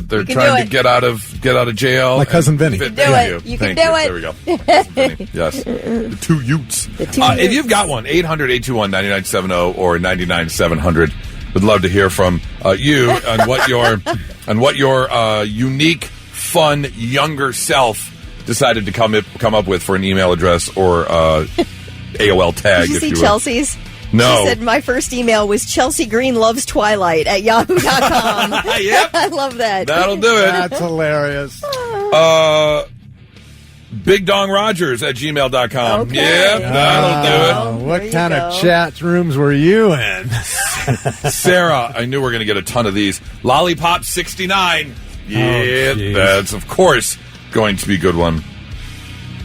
They're trying to get out of jail. My cousin Vinny. You can do it. You can do it. There we go. Cousin Vinny. Yes. The two Utes. If you've got one, 800-821-9970 or 99-700. Would love to hear from you on what your unique, fun, younger self decided to come up with for an email address or AOL tag. Did you if see you will. Chelsea's? No. She said, my first email was Chelsea Green loves Twilight at yahoo.com. Yep. I love that. That'll do it. That's hilarious. Big Dong Rogers at gmail.com. Okay. Yep, that'll do There What you kind go. of chat rooms were you in? it. Sarah, I knew we were going to get a ton of these. Lollipop 69. Yeah, geez. that's, of course, going to be a good one.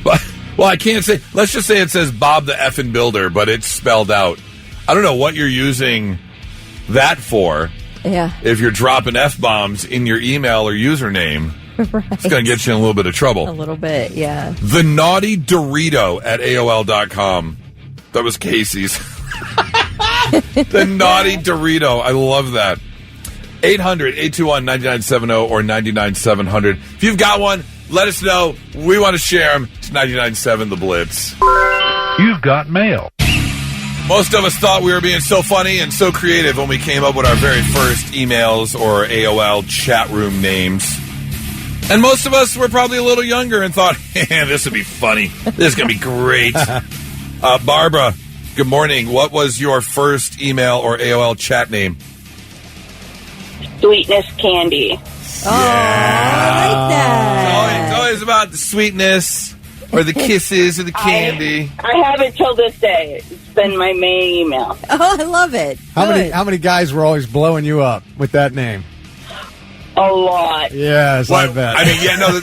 But, well, I can't say. Let's just say it says Bob the Effin' Builder, but it's spelled out. I don't know what you're using that for. Yeah. If you're dropping F-bombs in your email or username, Right. it's going to get you in a little bit of A trouble. little bit, yeah. The Naughty Dorito at AOL.com. That was Casey's. The Naughty Dorito. I love that. 800-821-9970 or 99-700. If you've got one, let us know. We want to share them. It's 99.7 The Blitz. You've got mail. Most of us thought we were being so funny and so creative when we came up with our very first emails or AOL chat room names. And most of us were probably a little younger and thought, this would be funny. This is going to be great. Barbara, good morning. What was your first email or AOL chat name? Sweetness Candy. Oh, I like that. It's always about the sweetness or the kisses or the candy. I have it till this day. It's been my main email. Oh, I love it. How Good. many guys were always blowing you up with that name? A lot. Yes, I bet. I mean, yeah, no,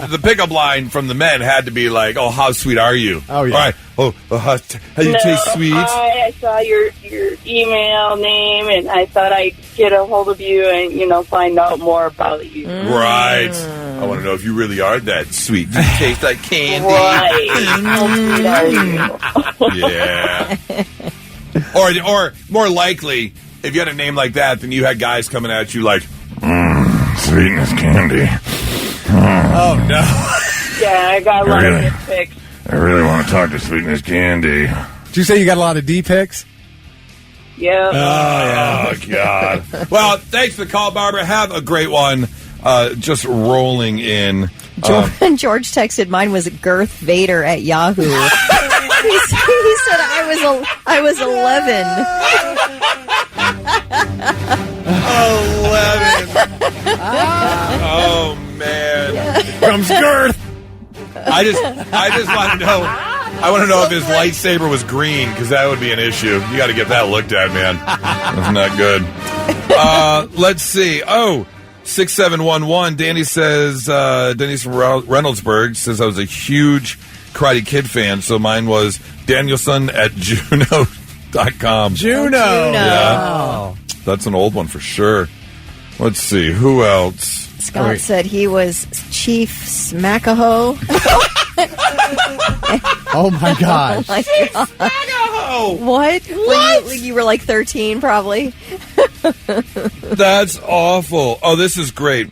the pickup line from the men had to be like, "Oh, how sweet are you?" Oh, yeah. All right. How you taste sweet? I saw your email name, and I thought I'd get a hold of you and, find out more about you. Right. I want to know if you really are that sweet. Do you taste like candy? Right. How sweet are you? Yeah. Or more likely, if you had a name like that, then you had guys coming at you like, sweetness candy. Oh, no. Yeah, I got a lot of good pics. I really want to talk to Sweetness Candy. Did you say you got a lot of D pics? Yeah. Oh, God. Well, thanks for the call, Barbara. Have a great one. Just rolling in. George texted, mine was Girth Vader at Yahoo. he said I was 11. 11. Oh, man. Comes Girth. I just want to know. I want to know if his lightsaber was green, because that would be an issue. You got to get that looked at, man. That's not good. Let's see. 6711. Danny says, Denny's from Reynoldsburg says I was a huge Karate Kid fan, so mine was Danielson at Juno.com. Juno. Yeah. That's an old one for sure. Let's see. Who else? Scott said he was Chief Smackahoe. Oh, my gosh. Oh, my God. What? You were like 13, probably. That's awful. Oh, this is great.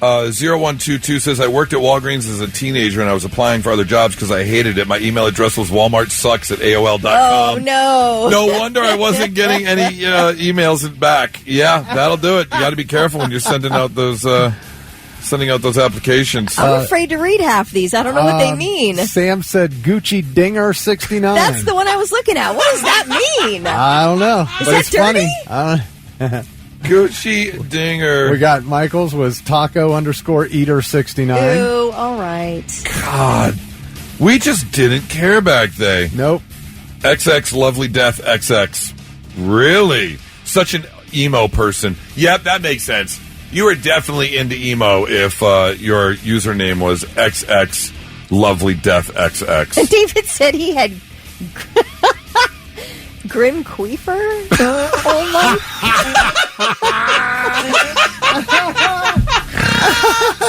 0122 says, I worked at Walgreens as a teenager and I was applying for other jobs because I hated it. My email address was walmartsucks@aol.com. Oh, no. No wonder I wasn't getting any emails back. Yeah, that'll do it. You got to be careful when you're sending out those applications. I'm afraid to read half these. I don't know what they mean. Sam said Gucci Dinger 69. That's the one I was looking at. What does that mean? I don't know. Is but that it's dirty? Funny. Gucci Dinger. We got Michael's was Taco_Eater 69. Ooh, all right. God. We just didn't care back then. Nope. XX Lovely Death XX. Really? Such an emo person. Yep, that makes sense. You were definitely into emo if your username was XX Lovely Death XX. And David said he had Grim Queefer? Oh, my.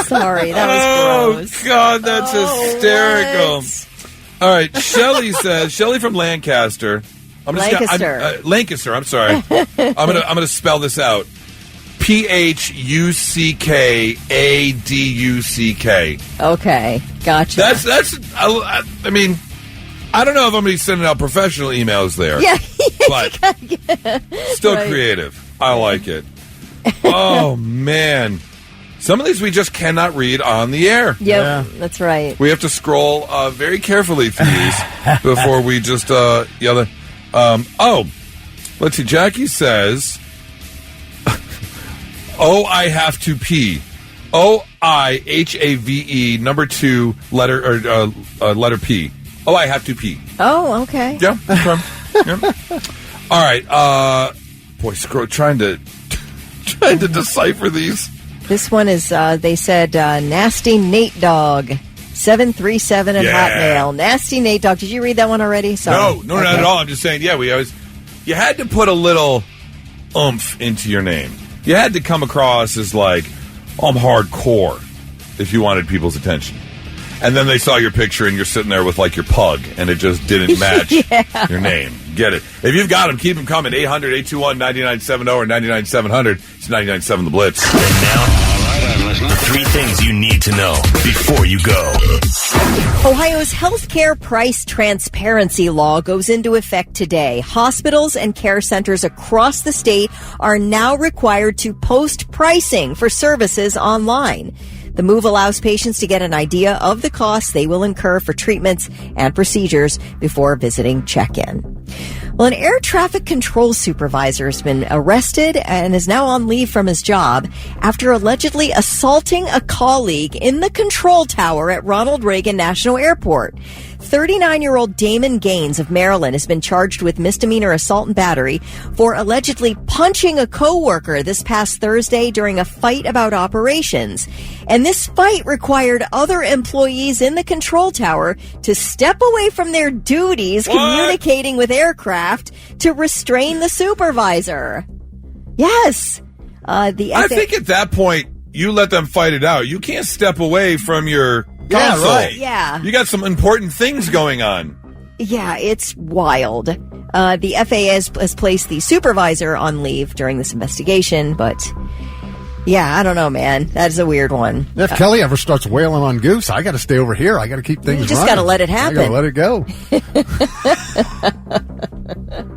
Sorry, that was gross. Oh, God, that's hysterical. What? All right, Shelley from Lancaster. Lancaster, I'm sorry. I'm gonna spell this out. PHUCKADUCK. Okay, gotcha. That's. I mean, I don't know if I'm going to be sending out professional emails there. Yeah, but still right. Creative. I like it. Oh man, some of these we just cannot read on the air. Yep, that's right. We have to scroll very carefully through these before we just yell. Let's see. Jackie says, "Oh, I have to pee." OIHAVE number 2 letter P. Oh, I have to pee. Oh, okay. Yeah. Okay. Yeah. All right. Boy, trying to decipher these. This one is. They said Nasty Nate Dog 737 at Hotmail. Nasty Nate Dog. Did you read that one already? Sorry. No, not at all. I'm just saying. Yeah, you had to put a little oomph into your name. You had to come across as like, I'm hardcore if you wanted people's attention. And then they saw your picture and you're sitting there with like your pug and it just didn't match your name. Get it. If you've got them, keep them coming. 800-821-9970 or 99-700. It's 99.7 The Blitz. And now, the 3 things you need to know before you go. Ohio's healthcare price transparency law goes into effect today. Hospitals and care centers across the state are now required to post pricing for services online. The move allows patients to get an idea of the costs they will incur for treatments and procedures before visiting check-in. Well, an air traffic control supervisor has been arrested and is now on leave from his job after allegedly assaulting a colleague in the control tower at Ronald Reagan National Airport. 39-year-old Damon Gaines of Maryland has been charged with misdemeanor assault and battery for allegedly punching a coworker this past Thursday during a fight about operations. And this fight required other employees in the control tower to step away from their duties communicating with aircraft to restrain the supervisor. Yes. I think at that point, you let them fight it out. You can't step away from your console. Right. Yeah. You got some important things going on. Yeah, it's wild. The FAA has placed the supervisor on leave during this investigation, but Yeah, I don't know, man. That is a weird one. If Kelly ever starts wailing on Goose, I got to stay over here. I got to keep things You just running. got to let it happen. I got to let it go.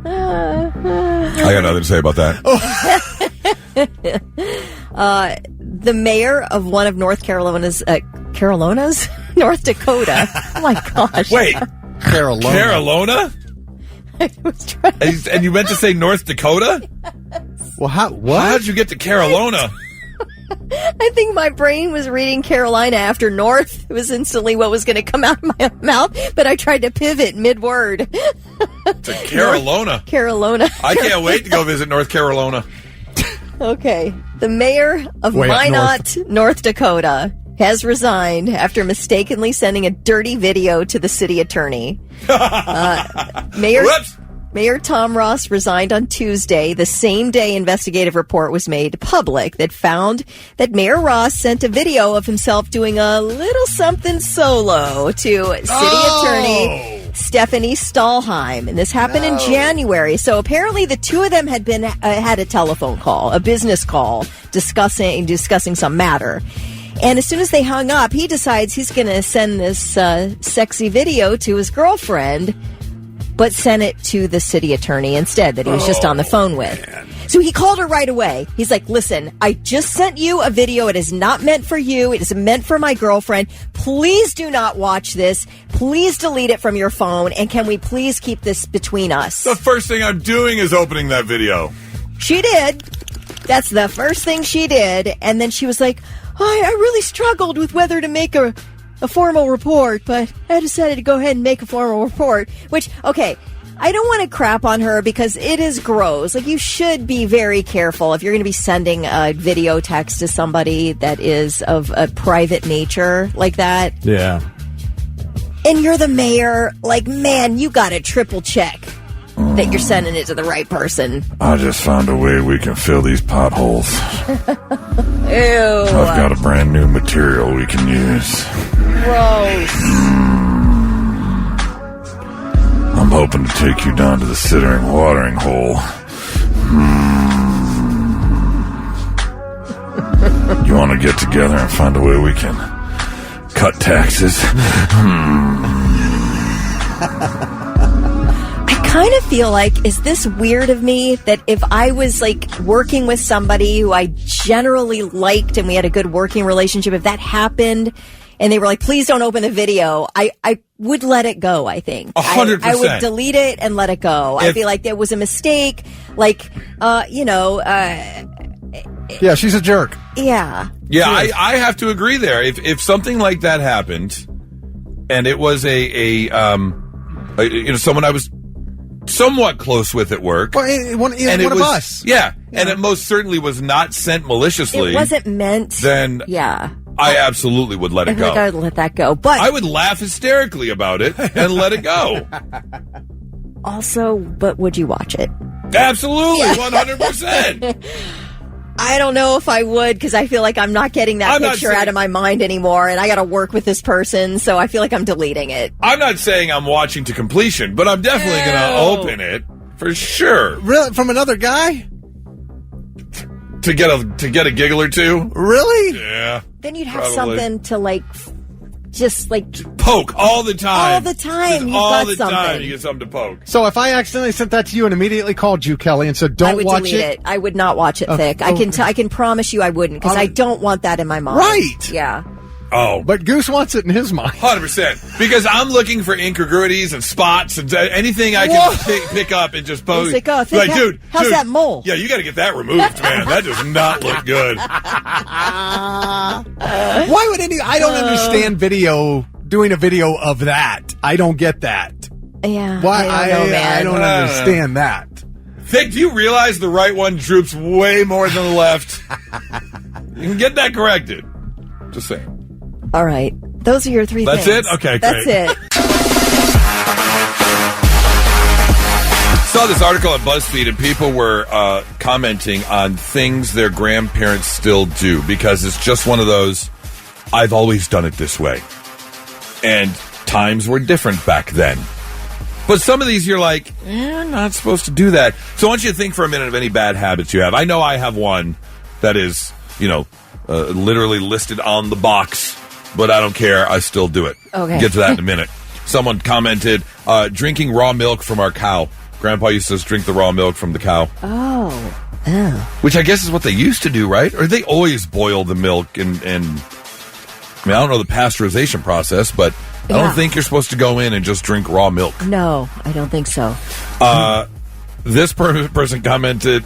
I got nothing to say about that. The mayor of one of North Carolina's, North Dakota. Oh my gosh. Wait, Carolina. Carolina? I was trying. And you meant to say North Dakota? Well, what? How'd you get to Carolina? I think my brain was reading Carolina after North. It was instantly what was going to come out of my mouth, but I tried to pivot mid-word. To Carolina. Carolina. I can't wait to go visit North Carolina. Okay. The mayor of Way up Minot, North Dakota, has resigned after mistakenly sending a dirty video to the city attorney. Whoops. Mayor Tom Ross resigned on Tuesday, the same day investigative report was made public that found that Mayor Ross sent a video of himself doing a little something solo to city attorney Stephanie Stahlheim, and this happened in January. So apparently the two of them had had a telephone call, a business call, discussing some matter. And as soon as they hung up, he decides he's going to send this sexy video to his girlfriend, but sent it to the city attorney instead that he was just on the phone with. Man. So he called her right away. He's like, listen, I just sent you a video. It is not meant for you. It is meant for my girlfriend. Please do not watch this. Please delete it from your phone. And can we please keep this between us? The first thing I'm doing is opening that video. She did. That's the first thing she did. And then she was like, I really struggled with whether to make a formal report, but I decided to go ahead and make a formal report, which, okay, I don't want to crap on her because it is gross. Like, you should be very careful if you're going to be sending a video text to somebody that is of a private nature like that. Yeah. And you're the mayor, like, man, you got to triple check that you're sending it to the right person. I just found a way we can fill these potholes. Ew. I've got a brand new material we can use. Gross. I'm hoping to take you down to the Sittering watering hole. You want to get together and find a way we can cut taxes? I kind of feel like, is this weird of me that if I was like working with somebody who I generally liked and we had a good working relationship, if that happened and they were like, please don't open the video, I would let it go, I think. 100%. I would delete it and let it go. I feel like there was a mistake, like, Yeah, she's a jerk. Yeah. Yeah, I have to agree there. If something like that happened and it was someone I was somewhat close with at work. Well, one of us. Yeah, and it most certainly was not sent maliciously. It wasn't meant. Then yeah. I absolutely would let it go. I would let that go. But I would laugh hysterically about it and let it go. Also, but would you watch it? Absolutely, 100%. I don't know if I would, because I feel like I'm not getting that picture out of my mind anymore, and I got to work with this person, so I feel like I'm deleting it. I'm not saying I'm watching to completion, but I'm definitely going to open it for sure. Really? From another guy? To get a giggle or two? Really? Yeah. Then you'd have something to just poke all the time. All the time. You've all got the something. time you get something to poke. So if I accidentally sent that to you and immediately called you, Kelly, and said, "Don't I would watch delete it. I would not watch it, Thick. I can promise you I wouldn't, because I don't want that in my mind. Right. Yeah. Oh. But Goose wants it in his mind. 100%. Because I'm looking for incongruities and spots and anything I can pick up and just post. He's like, dude, how's that mole? Yeah, you got to get that removed, man. That does not look good. Why would I don't understand doing a video of that. I don't get that. Yeah. Why? I don't know, man. I don't understand that. Vic, do you realize the right one droops way more than the left? You can get that corrected. Just saying. All right. Those are your three things. That's it? Okay, That's great. it. Saw this article on BuzzFeed and people were commenting on things their grandparents still do because it's just one of those, I've always done it this way. And times were different back then. But some of these you're like, I'm not supposed to do that. So I want you to think for a minute of any bad habits you have. I know I have one that is literally listed on the box, but I don't care. I still do it. Okay. Get to that in a minute. Someone commented, drinking raw milk from our cow. Grandpa used to drink the raw milk from the cow. Oh. Which I guess is what they used to do, right? Or they always boil the milk and I mean, I don't know the pasteurization process, but I don't think you're supposed to go in and just drink raw milk. No, I don't think so. This person commented,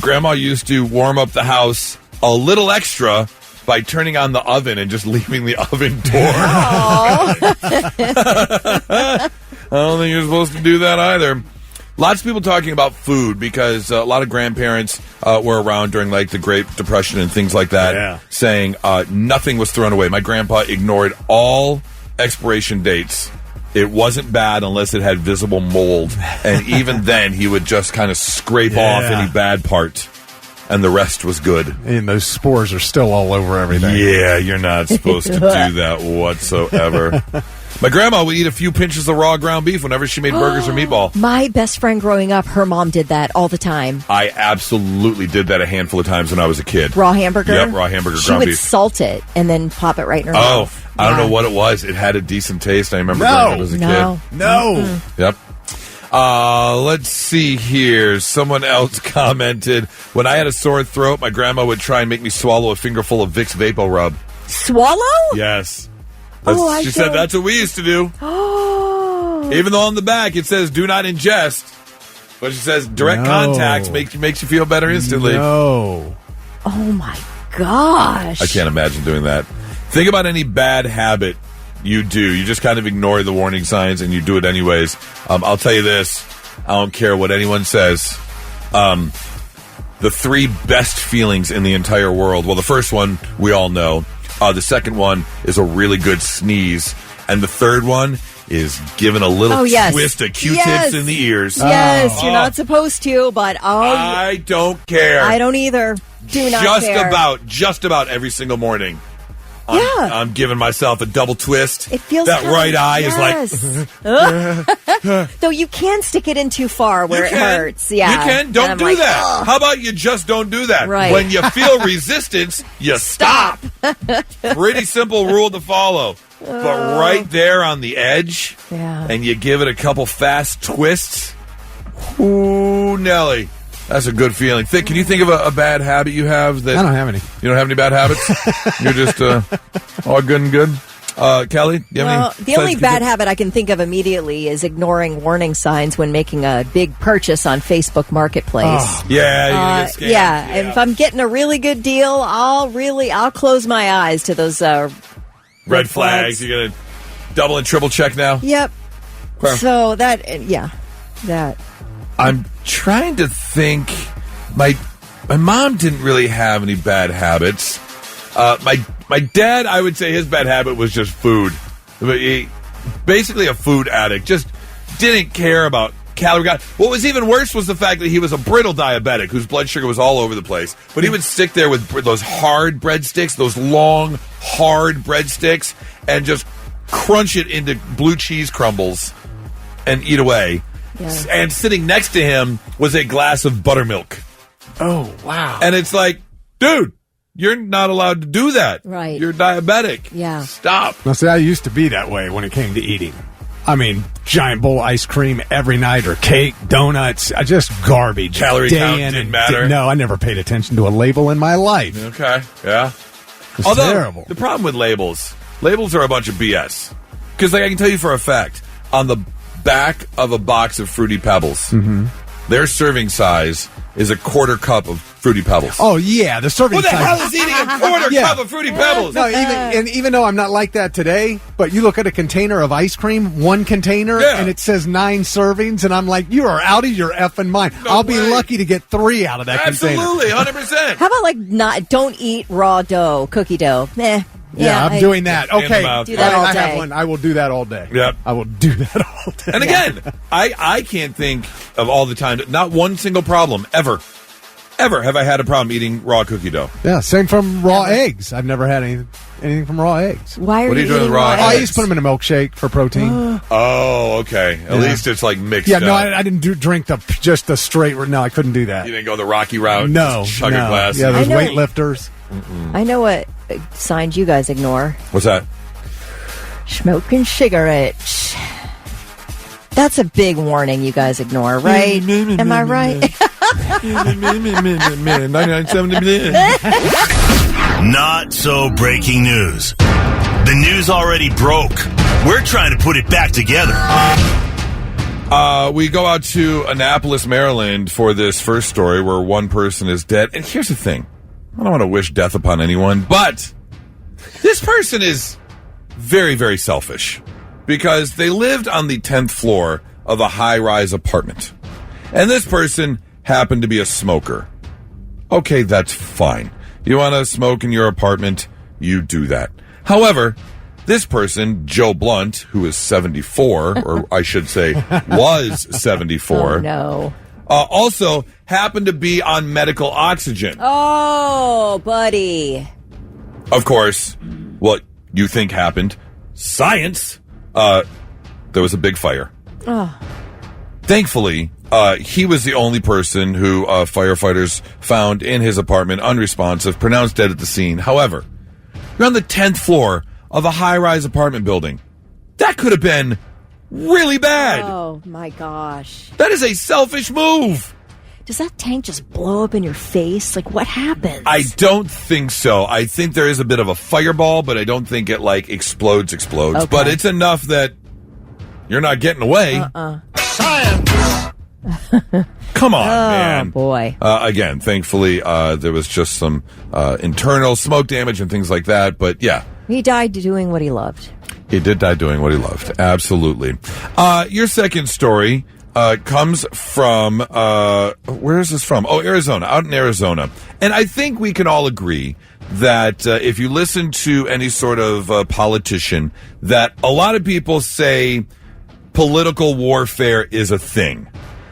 Grandma used to warm up the house a little extra by turning on the oven and just leaving the oven door. I don't think you're supposed to do that either. Lots of people talking about food because a lot of grandparents were around during like the Great Depression and things like that, saying nothing was thrown away. My grandpa ignored all expiration dates. It wasn't bad unless it had visible mold, and even then he would just kind of scrape off any bad part, and the rest was good. And those spores are still all over everything. Yeah, you're not supposed to do that whatsoever. My grandma would eat a few pinches of raw ground beef whenever she made burgers or meatball. My best friend growing up, her mom did that all the time. I absolutely did that a handful of times when I was a kid. Raw hamburger? Yep, raw hamburger, she ground would beef. salt it and then pop it right in her mouth. I don't know what it was. It had a decent taste. I remember growing up as a kid. No. Yep. Let's see here. Someone else commented, when I had a sore throat, my grandma would try and make me swallow a fingerful of Vicks Vapor Rub. Swallow? Yes. I she said don't- that's what we used to do. Even though on the back it says do not ingest. But she says direct contact makes you feel better instantly. No. Oh, my gosh. I can't imagine doing that. Think about any bad habit you do. You just kind of ignore the warning signs and you do it anyways. I'll tell you this. I don't care what anyone says. The three best feelings in the entire world. Well, the first one we all know. The second one is a really good sneeze. And the third one is giving a little twist of Q-tips in the ears. Yes, you're not supposed to, but I don't care. I don't either. Do not care. Just about every single morning. I'm giving myself a double twist. It feels that right eye is like. Though you can stick it in too far where it hurts. Yeah, you can. Don't do that. Ugh. How about you just don't do that? Right. When you feel resistance, you stop. Pretty simple rule to follow. But right there on the edge, and you give it a couple fast twists. Ooh, Nelly. That's a good feeling. Can you think of a bad habit you have? That I don't have any. You don't have any bad habits? You're just all good and good? Kelly, do you have any? The only bad habit I can think of immediately is ignoring warning signs when making a big purchase on Facebook Marketplace. Oh. Yeah, you're gonna get scammed. Yeah, and if I'm getting a really good deal, I'll close my eyes to those red flags. You're going to double and triple check now? Yep. Okay. So that. I'm trying to think. My mom didn't really have any bad habits. My dad, I would say his bad habit was just food. Basically a food addict. Just didn't care about calorie count. What was even worse was the fact that he was a brittle diabetic whose blood sugar was all over the place. But he would stick there with those hard breadsticks, those long, hard breadsticks, and just crunch it into blue cheese crumbles and eat away. Yeah. And sitting next to him was a glass of buttermilk. Oh, wow. And it's like, dude, you're not allowed to do that. Right. You're diabetic. Yeah. Stop. Now, see, I used to be that way when it came to eating. I mean, giant bowl of ice cream every night or cake, donuts, just garbage. Calorie day count in didn't and matter? No, I never paid attention to a label in my life. Okay, yeah. It's terrible. The problem with labels are a bunch of BS. Because I can tell you for a fact, on the back of a box of Fruity Pebbles, their serving size is a quarter cup of Fruity Pebbles. Oh, yeah, the serving Who the size. hell is eating a quarter cup of Fruity Pebbles? No, even though I'm not like that today, but you look at a container of ice cream, one container, and it says 9 servings, and I'm like, you are out of your effing mind. I'll be lucky to get 3 out of that container. Absolutely, 100%. How about don't eat raw dough, cookie dough? Yeah, I'm doing that. Okay, do that all I day. have one. I will do that all day. Yep. I will do that all day. And again, I can't think of all the time, not one single problem, ever have I had a problem eating raw cookie dough. Yeah, same from raw eggs. I've never had anything from raw eggs. Why are What are you doing with eating raw eggs? I used to put them in a milkshake for protein. Oh, okay. At least it's like mixed up. no, I didn't drink just the straight. No, I couldn't do that. You didn't go the Rocky route? No, just chug a glass? Yeah, those I know. weightlifters. I know what signs you guys ignore. What's that? Smoking cigarettes. That's a big warning you guys ignore, right? Am I right? 99.70. Not so breaking news. The news already broke. We're trying to put it back together. We go out to Annapolis, Maryland for this first story where one person is dead. And here's the thing. I don't want to wish death upon anyone, but this person is very, very selfish because they lived on the 10th floor of a high-rise apartment. And this person happened to be a smoker. Okay, that's fine. You want to smoke in your apartment, you do that. However, this person, Joe Blunt, who is 74, or I should say was 74. Oh, no. Also happened to be on medical oxygen. Oh, buddy. Of course, what you think happened? Science. There was a big fire. Oh. Thankfully, he was the only person who firefighters found in his apartment unresponsive, pronounced dead at the scene. However, you're on the 10th floor of a high-rise apartment building. That could have been really bad. Oh, my gosh. That is a selfish move. Does that tank just blow up in your face? Like, what happens? I don't think so. I think there is a bit of a fireball, but I don't think it, explodes. Okay. But it's enough that you're not getting away. Science! Come on, man. Oh, boy. Again, thankfully, there was just some internal smoke damage and things like that. But, yeah. He died doing what he loved. He did die doing what he loved. Absolutely. Your second story comes from, where is this from? Oh, Arizona, out in Arizona. And I think we can all agree that if you listen to any sort of politician, that a lot of people say political warfare is a thing.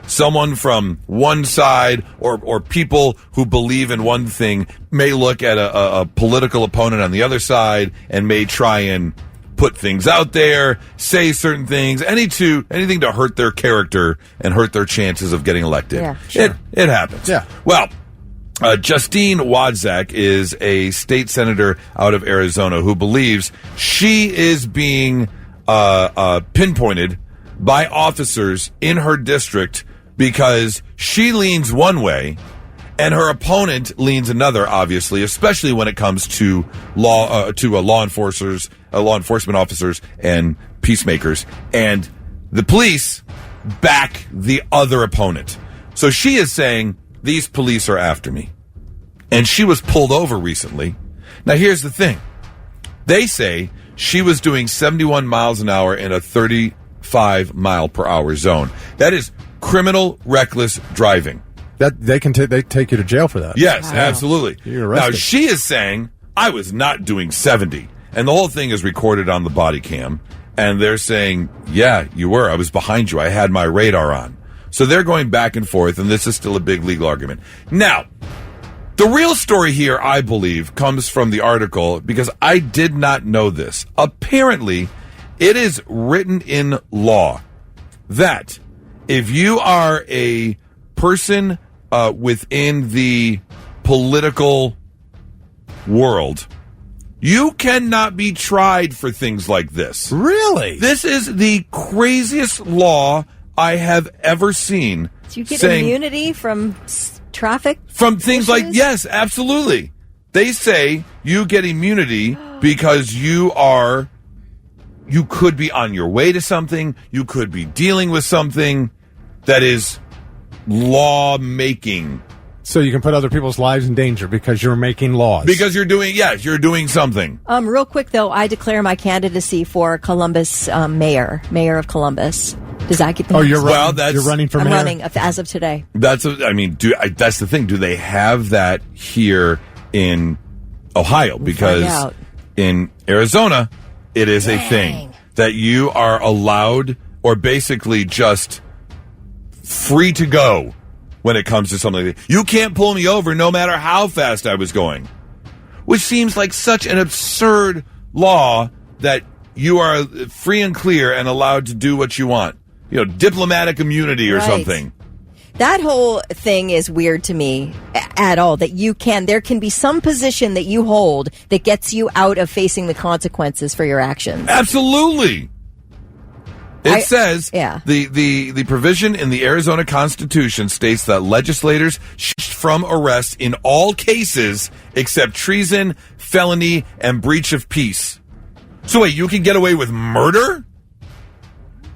Someone from one side or people who believe in one thing may look at a political opponent on the other side and may try and put things out there, say certain things, anything to hurt their character and hurt their chances of getting elected. Yeah, sure. It happens. Yeah. Well, Justine Wadzak is a state senator out of Arizona who believes she is being pinpointed by officers in her district because she leans one way and her opponent leans another, obviously, especially when it comes to law enforcement officers and peacemakers. And the police back the other opponent. So she is saying, these police are after me. And she was pulled over recently. Now, here's the thing. They say she was doing 71 miles an hour in a 35-mile-per-hour zone. That is criminal reckless driving. That they take you to jail for that. Yes, Wow. Absolutely. You're arrested. Now, she is saying, I was not doing 70. And the whole thing is recorded on the body cam. And they're saying, yeah, you were. I was behind you. I had my radar on. So they're going back and forth, and this is still a big legal argument. Now, the real story here, I believe, comes from the article, because I did not know this. Apparently, it is written in law that if you are a person within the political world, you cannot be tried for things like this. Really? This is the craziest law I have ever seen. Do you get immunity from traffic? From things like, issues? yes, absolutely. They say you get immunity because you could be on your way to something, you could be dealing with something that is law-making. So you can put other people's lives in danger because you're making laws. Because you're doing something. Real quick, though, I declare my candidacy for Columbus mayor of Columbus. Does that get Oh, you're Well, running. You're running for I'm mayor? running as of today. That's the thing. Do they have that here in Ohio? Because find out. in Arizona, it is a thing that you are allowed, or basically just free to go when it comes to something like that. You can't pull me over no matter how fast I was going. Which seems like such an absurd law that you are free and clear and allowed to do what you want. Diplomatic immunity or Right. something. That whole thing is weird to me at all, that there can be some position that you hold that gets you out of facing the consequences for your actions. Absolutely. It says yeah. the provision in the Arizona Constitution states that legislators from arrest in all cases except treason, felony, and breach of peace. So wait, you can get away with murder?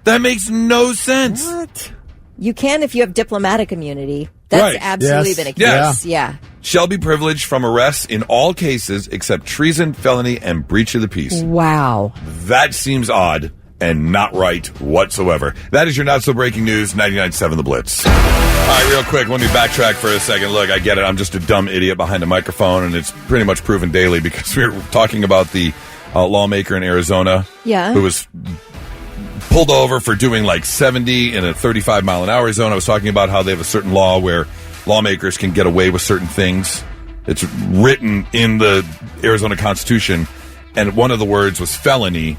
That makes no sense. What? You can if you have diplomatic immunity. That's right. absolutely been a case. Yes. Yeah. Shall be privileged from arrest in all cases except treason, felony, and breach of the peace. Wow. That seems odd and not right whatsoever. That is your not-so-breaking news, 99.7 The Blitz. All right, real quick, let me backtrack for a second. Look, I get it. I'm just a dumb idiot behind a microphone, and it's pretty much proven daily because we were talking about the lawmaker in Arizona who was pulled over for doing like 70 in a 35-mile-an-hour zone. I was talking about how they have a certain law where lawmakers can get away with certain things. It's written in the Arizona Constitution, and one of the words was felony.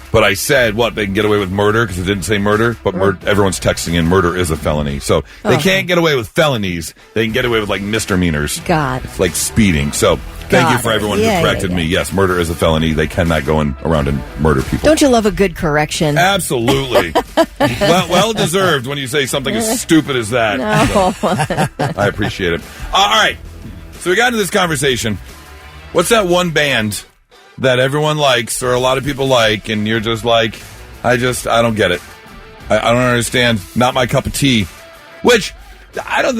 But I said, they can get away with murder because it didn't say murder, but everyone's texting in murder is a felony. So they can't get away with felonies. They can get away with like misdemeanors. God. It's like speeding. So thank you for everyone who corrected me. Yes, murder is a felony. They cannot go around and murder people. Don't you love a good correction? Absolutely. well deserved when you say something as stupid as that. No. So, I appreciate it. All right. So we got into this conversation. What's that one band that everyone likes or a lot of people like, and you're just like, I don't get it. I don't understand. Not my cup of tea. Which, I don't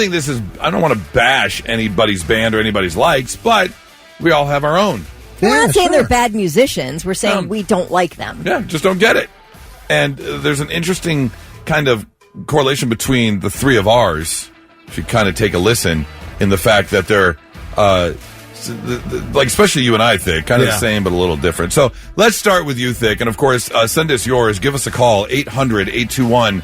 want to bash anybody's band or anybody's likes, but we all have our own. We're not saying they're bad musicians. We're saying we don't like them. Yeah, just don't get it. And there's an interesting kind of correlation between the three of ours, if you kind of take a listen, in the fact that they're like, especially you and I, Thick, kind of the same but a little different. So let's start with you, Thick, and of course send us yours. Give us a call, 800-821-9970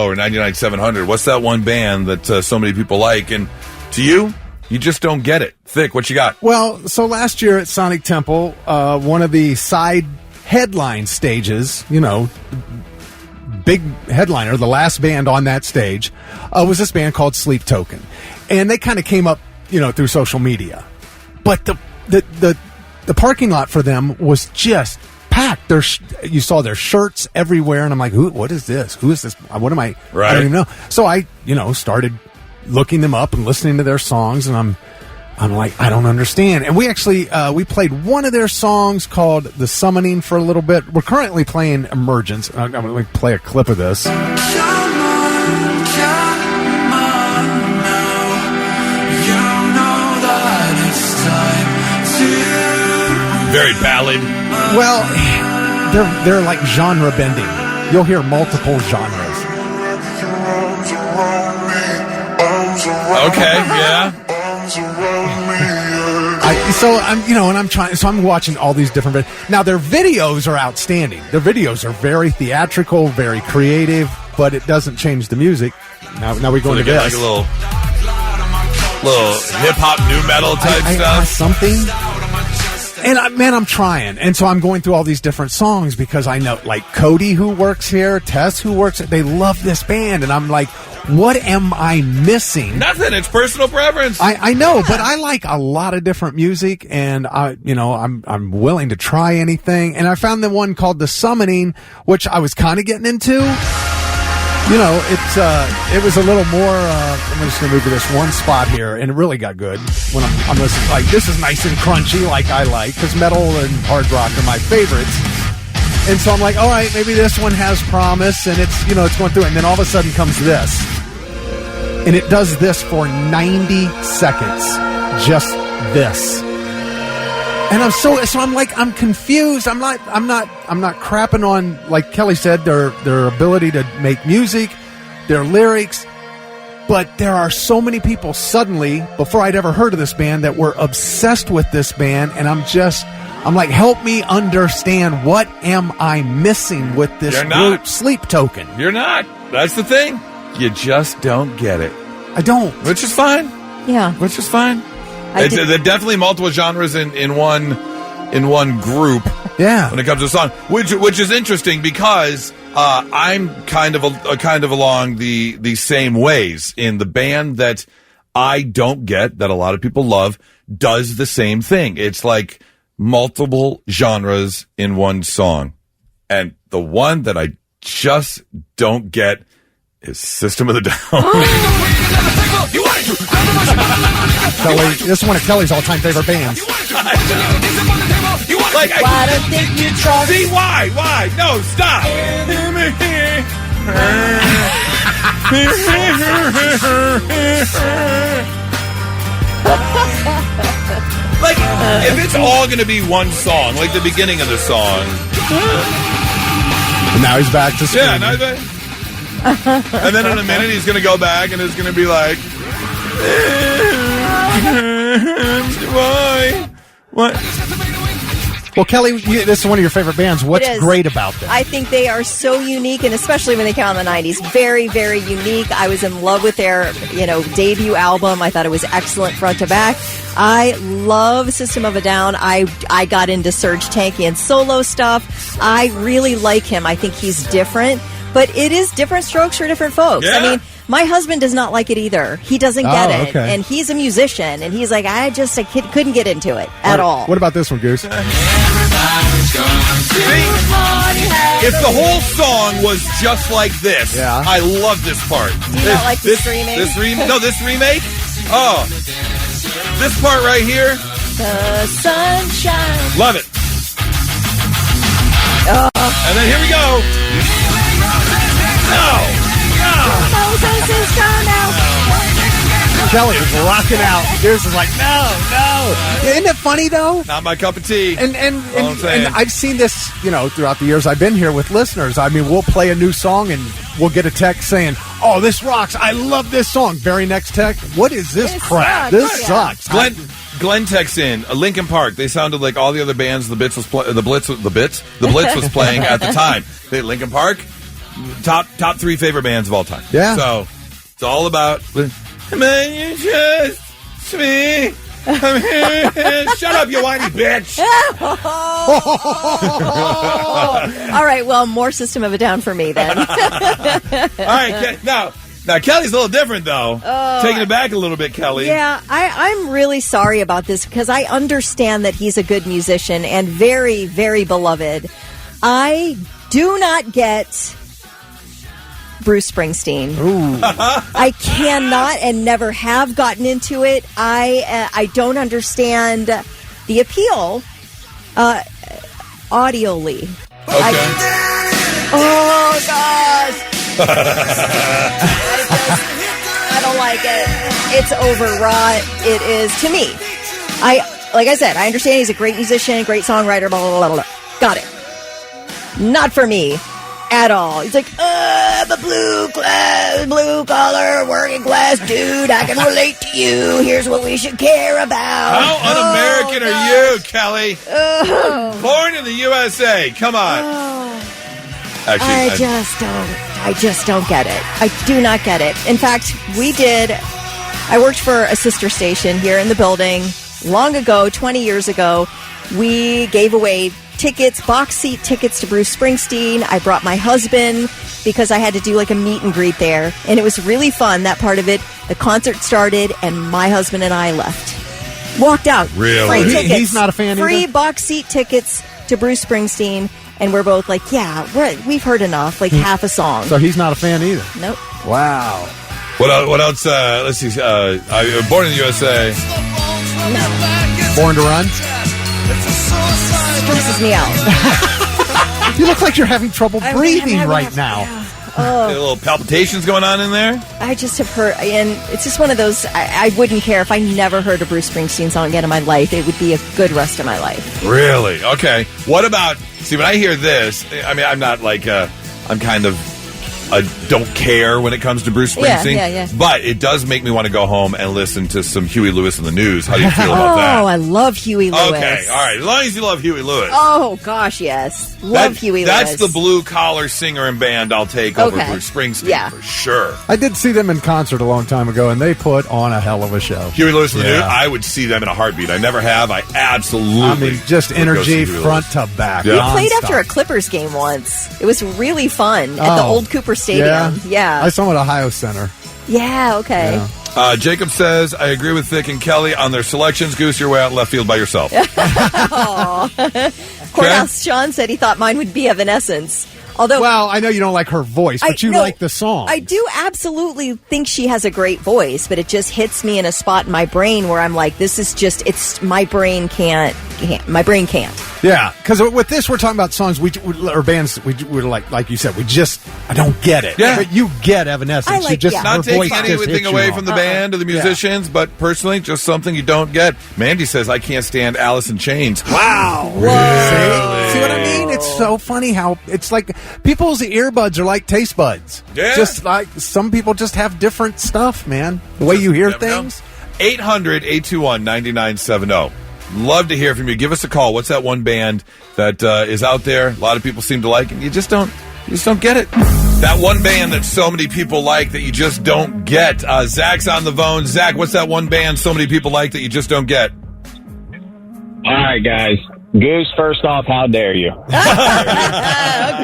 or 99-700. What's that one band that so many people like, and to you just don't get it? Thick, what you got? Well, so last year at Sonic Temple, one of the side headline stages, big headliner, the last band on that stage, was this band called Sleep Token, and they kind of came up through social media. But the parking lot for them was just packed. You saw their shirts everywhere, and I'm like, what is this? Who is this? What am I? Right. I don't even know. So I, started looking them up and listening to their songs, and I'm like, I don't understand. And we actually, we played one of their songs called The Summoning for a little bit. We're currently playing Emergence. I'm going to play a clip of this. Very ballad. Well, they're like genre bending. You'll hear multiple genres. Okay, yeah. I'm watching all these different. Now their videos are outstanding. Their videos are very theatrical, very creative, but it doesn't change the music. Now we go into get this. like a little hip hop, new metal type stuff. Something. And I'm trying. And so I'm going through all these different songs because I know, like, Cody, who works here, Tess, who works, they love this band. And I'm like, what am I missing? Nothing. It's personal preference. I know, but I like a lot of different music, and I'm willing to try anything. And I found the one called The Summoning, which I was kind of getting into. It was a little more, I'm just going to move to this one spot here, and it really got good when I'm listening. Like, this is nice and crunchy, like I like, because metal and hard rock are my favorites. And so I'm like, all right, maybe this one has promise, and it's going through it. And then all of a sudden comes this. And it does this for 90 seconds. Just this. And I'm confused. I'm not crapping on, like Kelly said, their ability to make music, their lyrics, but there are so many people suddenly, before I'd ever heard of this band, that were obsessed with this band, and I'm like, help me understand, what am I missing with this group, Sleep Token? You're not. That's the thing. You just don't get it. I don't. Which is fine. Yeah. Which is fine. There are definitely multiple genres in one group. Yeah. When it comes to a song, which is interesting because I'm kind of along the same ways in the band that I don't get, that a lot of people love, does the same thing. It's like multiple genres in one song. And the one that I just don't get is System of the Down. Kelly, this is one of Kelly's all-time favorite bands. Like, Why don't think you trust? see, why? No, stop. Like, if it's all going to be one song, like the beginning of the song. And now he's back to screaming. Yeah, and then in a minute he's going to go back and it's going to be like, why? What? Well, Kelly, this is one of your favorite bands. What's great about them? I think they are so unique, and especially when they came out in the 90s, very, very unique. I was in love with their, debut album. I thought it was excellent front to back. I love System of a Down. I got into Serge Tankian's solo stuff. I really like him. I think he's different, but it is different strokes for different folks. Yeah. I mean, my husband does not like it either. He doesn't get it. Okay. And he's a musician, and he's like, I couldn't get into it at all. What about this one, Goose? If the whole song was just like this, Yeah. I love this part. Do you not like the screaming? This remake? Oh. This part right here, The sunshine. love it. And then here we go. No. Moses is gone now. Kelly is rocking out. Goose is like, no. Isn't it funny, though? Not my cup of tea. And All I'm saying. I've seen this, throughout the years I've been here with listeners. I mean, we'll play a new song and we'll get a text saying, "Oh, this rocks! I love this song." Very next text, "What is this crap? sucks. This Yeah. sucks." Glenn texts in Linkin Park. They sounded like all the other bands the Blitz was playing at the time. Linkin Park, top 3 favorite bands of all time. Yeah. So it's all about. Man, you just me. Shut up, you whiny bitch. All right, well, more System of a Down for me then. All right, now Kelly's a little different though. Taking it back a little bit, Kelly. Yeah, I'm really sorry about this because I understand that he's a good musician and very, very beloved. I do not get Bruce Springsteen. Ooh. I cannot and never have gotten into it. I don't understand the appeal audioly. Okay. Oh gosh. I don't like it. It's overwrought. It is to me. Like I said, I understand he's a great musician, great songwriter, blah blah blah blah. Got it. Not for me at all. He's like, I'm a blue collar working class dude. I can relate to you. Here's what we should care about. How un-American are you, Kelly? Born in the USA. Come on. Actually, I just don't get it. I do not get it. In fact, I worked for a sister station here in the building long ago, 20 years ago. We gave away box seat tickets to Bruce Springsteen. I brought my husband because I had to do like a meet and greet there. And it was really fun, that part of it. The concert started and my husband and I left. Walked out. Really? Free tickets. He's not a fan Free either? box seat tickets to Bruce Springsteen. And we're both like, yeah, we've heard enough, like half a song. So he's not a fan either. Nope. Wow. What else? Let's see. Born in the USA. Born to Run? Stresses me out. You look like you're having trouble breathing right now. A little palpitations going on in there. I just have heard, and it's just one of those, I wouldn't care if I never heard a Bruce Springsteen song again in my life. It would be a good rest of my life. Really? Okay. What about, see, when I hear this, I mean, I'm not like, I'm kind of don't care when it comes to Bruce Springsteen. Yeah. But it does make me want to go home and listen to some Huey Lewis in the News. How do you feel about that? Oh, I love Huey Lewis. Okay, all right. As long as you love Huey Lewis. Oh, gosh, yes. Love Huey Lewis. That's the blue-collar singer and band I'll take over Bruce Springsteen for sure. I did see them in concert a long time ago, and they put on a hell of a show. Huey Lewis in the News, I would see them in a heartbeat. I never have. I absolutely just would energy go see Huey front Lewis. to back. Yeah. We played nonstop. after a Clippers game once. It was really fun at the old Cooper Stadium. Yeah. I saw them at Ohio Center. Yeah, okay. Yeah. Jacob says, I agree with Vic and Kelly on their selections. Goose, you're way out in left field by yourself. Courthouse Sean said he thought mine would be Evanescence. Although, well, I know you don't like her voice, but you like the song. I do absolutely think she has a great voice, but it just hits me in a spot in my brain where I'm like, this is just, it's, my brain can't. Yeah, because with this, we're talking about songs or bands we're like you said, I don't get it. Yeah. But you get Evanescence. Not taking anything away from the band or the musicians, but personally, just something you don't get. Mandy says, I can't stand Alice in Chains. Wow. Really? See what I mean? It's so funny how it's like people's earbuds are like taste buds. Yeah. Just like some people just have different stuff, man. The way you hear things. 800-821-9970. Love to hear from you. Give us a call. What's that one band that is out there? A lot of people seem to like, and you just don't get it. That one band that so many people like that you just don't get. Zach's on the phone. Zach, what's that one band so many people like that you just don't get? All right, guys. Goose, first off, how dare you?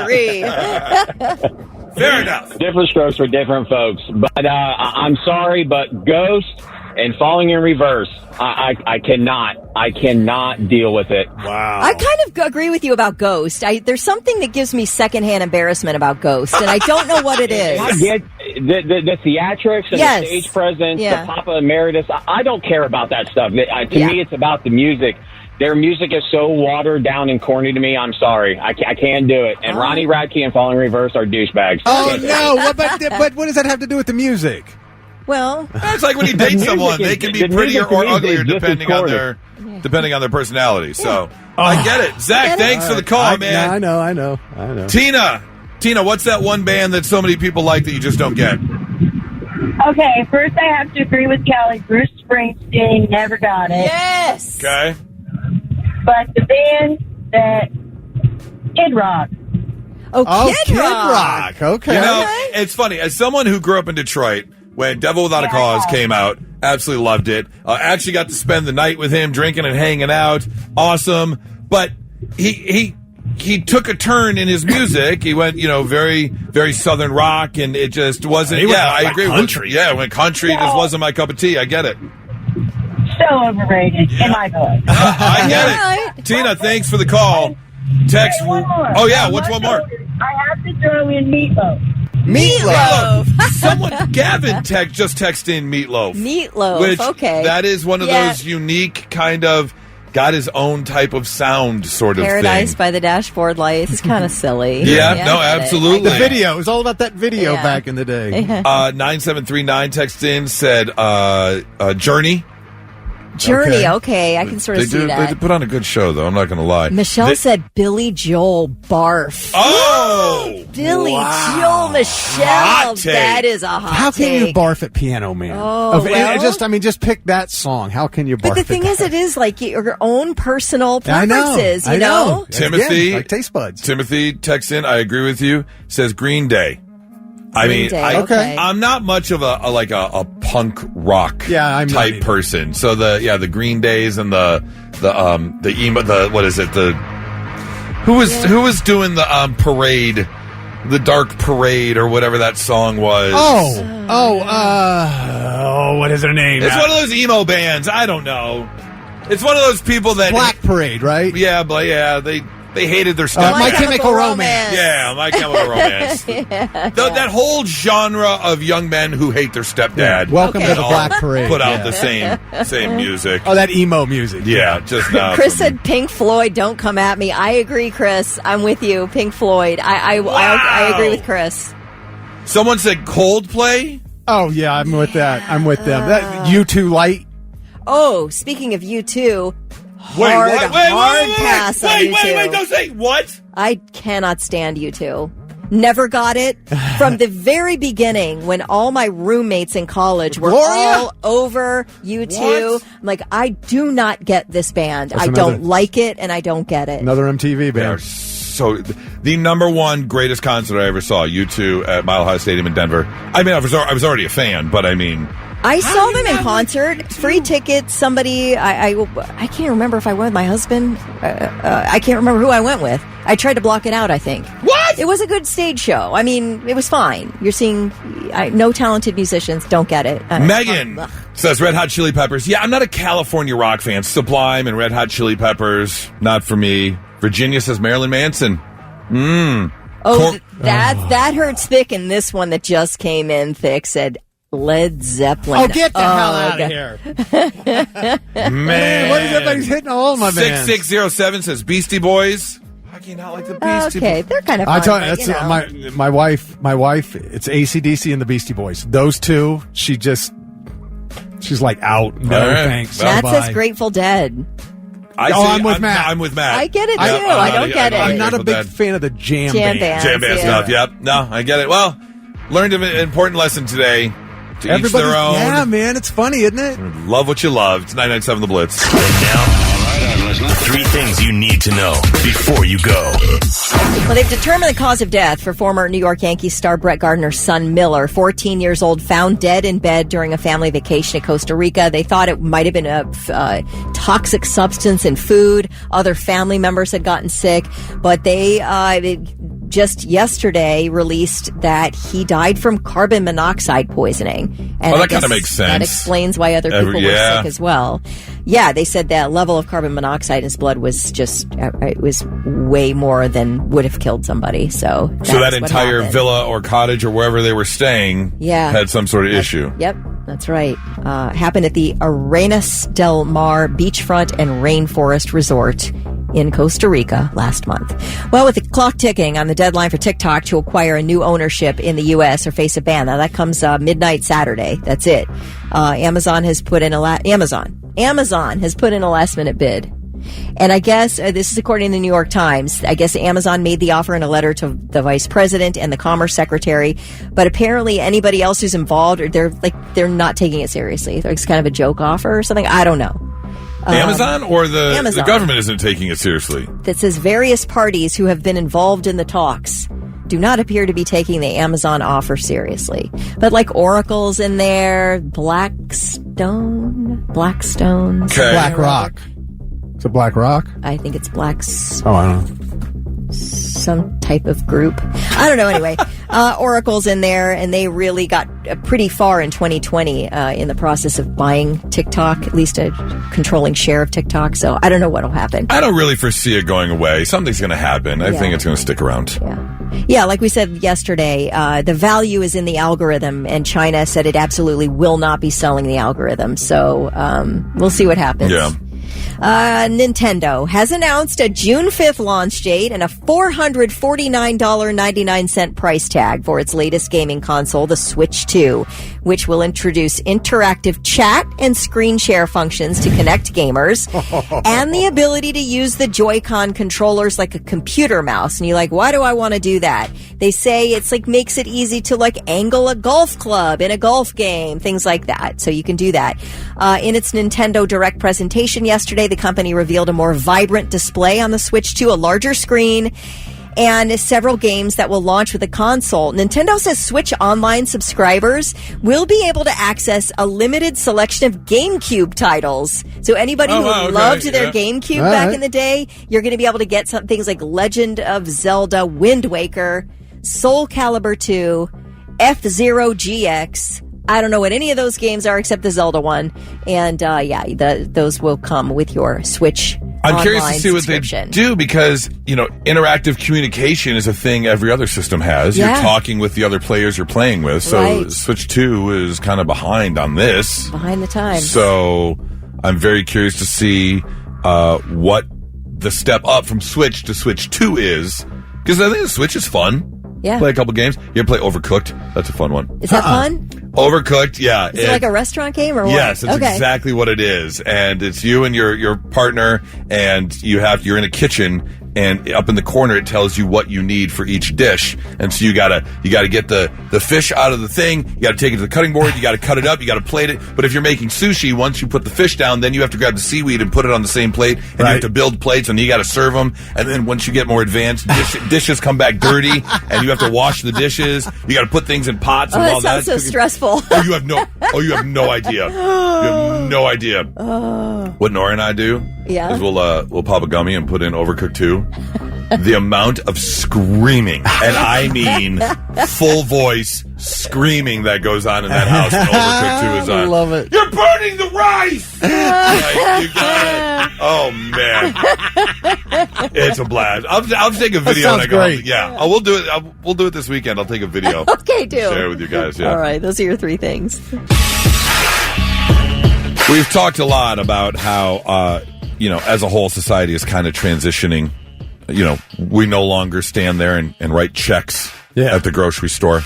Agree. Fair enough. Different strokes for different folks. But I'm sorry, but Ghost and Falling in Reverse, I cannot deal with it. Wow. I kind of agree with you about Ghost. There's something that gives me secondhand embarrassment about Ghost, and I don't know what it is. I get the theatrics and the stage presence, the Papa Emeritus. I don't care about that stuff. To me, it's about the music. Their music is so watered down and corny to me. I'm sorry. I can't do it. And Ronnie Radke and Falling in Reverse are douchebags. Oh, no. But what does that have to do with the music? Well, it's like when you date someone, they can be prettier or uglier depending on their personality. So I get it. Zach, thanks for the call, man. I know. Tina, what's that one band that so many people like that you just don't get? Okay, first I have to agree with Kelly. Bruce Springsteen never got it. Yes. Okay. But the band that Kid Rock. Oh, Kid Rock. Okay. You know, it's funny. As someone who grew up in Detroit, when Devil Without a Cause came out, absolutely loved it. Actually got to spend the night with him, drinking and hanging out. Awesome. But he took a turn in his music. He went, very, very Southern rock, and it just wasn't. I agree. Country. When country just wasn't my cup of tea. I get it. So overrated in my book. I get it. Tina, thanks for the call. Text. One more. Oh, yeah. What's one more? I have to throw in Meatloaf. Someone, Gavin, just texted in Meatloaf. Meatloaf, okay. That is one of those unique kind of, got his own type of sound sort of Paradise thing. by the Dashboard Lights. It's kind of silly. Absolutely. The video. It was all about that video back in the day. 9739 texted in, said Journey. Journey, okay. I can sort of see that. They put on a good show, though. I'm not going to lie. Michelle said Billy Joel, barf. Oh! Billy Joel, Michelle. Hot take. That is a hot How can take. you barf at Piano Man? Oh, just pick that song. How can you barf But the at thing that? is, it is like your own personal I preferences, know. you know? Timothy, Again, like taste buds. Timothy texts in, I agree with you, says Green Day. I'm not much of a punk rock type person. So the Green Days and the emo, what is it, who was doing the parade, the Dark Parade or whatever that song was. What is her name? It's one of those emo bands. I don't know. It's one of those people that Black Parade, right? Yeah, but they hated their stuff. My Chemical Romance. Yeah, My Chemical Romance. That whole genre of young men who hate their stepdad. Welcome to the Black Parade. Put out the same music. Oh, that emo music. Yeah, just not. Chris said Pink Floyd, don't come at me. I agree, Chris. I'm with you. Pink Floyd. I agree with Chris. Someone said Coldplay? Oh, yeah, I'm with that. I'm with them. That U2 Light. Oh, speaking of U2, Wait, hard pass on U2. don't say what? I cannot stand U2. Never got it. From the very beginning, when all my roommates in college were all over U2, I'm like, I do not get this band. I don't like it, and I don't get it. Another MTV band. So the number one greatest concert I ever saw, U2 at Mile High Stadium in Denver. I mean, I was already a fan, but I mean... I saw them in concert, free tickets. Somebody, I can't remember if I went with my husband. I can't remember who I went with. I tried to block it out, I think. What? It was a good stage show. I mean, it was fine. You're seeing no talented musicians. Don't get it. Megan says Red Hot Chili Peppers. Yeah, I'm not a California rock fan. Sublime and Red Hot Chili Peppers, not for me. Virginia says Marilyn Manson. That hurts thick. And this one that just came in thick said Led Zeppelin. Oh, get the hell out of here. Man. What is that? He's hitting all my bands. 6607 says Beastie Boys. How can you not like the Beastie Boys? Okay, they're kind of fun. I tell you, that's my wife, it's AC/DC and the Beastie Boys. Those two, she's like out. No, thanks. Matt Bye-bye. says Grateful Dead. I'm with Matt. I'm with Matt. I get it, too. I don't get it. I'm not a big fan of the jam band. Jam band stuff, yep. No, I get it. Well, learned an important lesson today. To each their own. Yeah, man, it's funny, isn't it? Love what you love. It's 99.7 The Blitz. And now, 3 things you need to know before you go. Well, they've determined the cause of death for former New York Yankees star Brett Gardner's son, Miller, 14 years old, found dead in bed during a family vacation in Costa Rica. They thought it might have been a toxic substance in food. Other family members had gotten sick, but they just yesterday released that he died from carbon monoxide poisoning. And that kind of makes sense. That explains why other people were sick as well. Yeah, they said that level of carbon monoxide in his blood was it was way more than would have killed somebody. So that entire villa or cottage or wherever they were staying had some sort of issue. Yep, that's right. Happened at the Arenas del Mar Beachfront and Rainforest Resort in Costa Rica last month. Well, with the clock ticking on the deadline for TikTok to acquire a new ownership in the U.S. or face a ban. Now, that comes midnight Saturday. That's it. Amazon has put in a last-minute bid. And I guess, this is according to the New York Times, I guess Amazon made the offer in a letter to the vice president and the commerce secretary, but apparently anybody else who's involved, they're not taking it seriously. It's kind of a joke offer or something. I don't know. Amazon or Amazon. The government isn't taking it seriously? That says various parties who have been involved in the talks do not appear to be taking the Amazon offer seriously. But like Oracle's in there, Blackstone. Okay. BlackRock. It's a BlackRock? I think it's Black's. Oh, I don't know. Some type of group. I don't know. Anyway, Oracle's in there, and they really got pretty far in 2020 in the process of buying TikTok, at least a controlling share of TikTok. So I don't know what will happen. I don't really foresee it going away. Something's going to happen. I think it's going to stick around. Yeah, like we said yesterday, the value is in the algorithm, and China said it absolutely will not be selling the algorithm. So we'll see what happens. Yeah. Nintendo has announced a June 5th launch date and a $449.99 price tag for its latest gaming console, the Switch 2, which will introduce interactive chat and screen share functions to connect gamers and the ability to use the Joy-Con controllers like a computer mouse. And you're like, why do I want to do that? They say it's like makes it easy to like angle a golf club in a golf game, things like that. So you can do that. In its Nintendo Direct presentation yesterday, the company revealed a more vibrant display on the Switch 2, a larger screen, and several games that will launch with the console. Nintendo says Switch Online subscribers will be able to access a limited selection of GameCube titles. So anybody who loved their GameCube back in the day, you're going to be able to get some things like Legend of Zelda, Wind Waker, Soul Calibur 2, F-Zero GX. I don't know what any of those games are except the Zelda one. And those will come with your Switch I'm curious to see what they do because, interactive communication is a thing every other system has. Yeah. You're talking with the other players you're playing with. So Switch 2 is kind of behind on this. Behind the times. So I'm very curious to see what the step up from Switch to Switch 2 is. Because I think the Switch is fun. Yeah. Play a couple games. You ever play Overcooked? That's a fun one. Is that fun? Overcooked, yeah. Is it like a restaurant game or what? Yes, it's exactly what it is. And it's you and your partner, and you're in a kitchen, and up in the corner it tells you what you need for each dish. And so you gotta get the fish out of the thing, you gotta take it to the cutting board, you gotta cut it up, you gotta plate it. But if you're making sushi, once you put the fish down, then you have to grab the seaweed and put it on the same plate, and you have to build plates, and you gotta serve them. And then once you get more advanced, dishes come back dirty, and you have to wash the dishes. You gotta put things in pots and all that. That sounds so stressful. You have no idea. You have no idea. What Nora and I do is we'll pop a gummy and put in Overcooked 2. The amount of screaming, and I mean full voice screaming that goes on in that house when Overcooked 2 is on. I love it. You're burning the rice! Like, you got it. Oh, man. It's a blast. I'll take a video when I go home. Yeah. We'll do it. We'll do it this weekend. I'll take a video. Okay, do. Share it with you guys. Yeah. All right. Those are your 3 things. We've talked a lot about how, as a whole, society is kind of transitioning. We no longer stand there and write checks at the grocery store.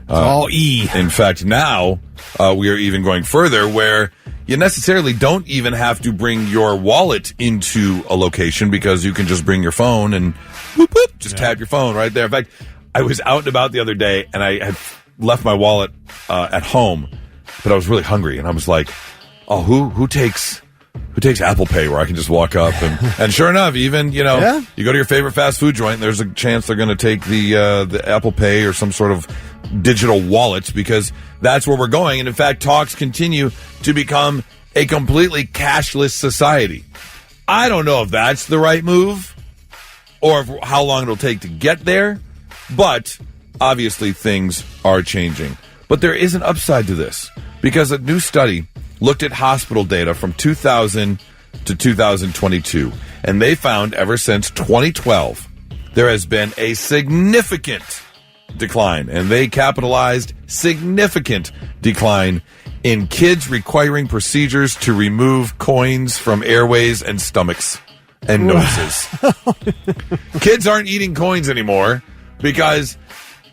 All E. In fact, now we are even going further where you necessarily don't even have to bring your wallet into a location because you can just bring your phone and whoop, whoop, just tap your phone right there. In fact, I was out and about the other day and I had left my wallet at home, but I was really hungry and I was like, oh, who takes Apple Pay where I can just walk up and sure enough, even, you go to your favorite fast food joint and there's a chance they're going to take the Apple Pay or some sort of digital wallet because that's where we're going. And in fact, talks continue to become a completely cashless society. I don't know if that's the right move or how long it'll take to get there, but obviously things are changing. But there is an upside to this because a new study looked at hospital data from 2000 to 2022, and they found ever since 2012, there has been a significant decline, and they capitalized significant decline in kids requiring procedures to remove coins from airways and stomachs and noses. Kids aren't eating coins anymore because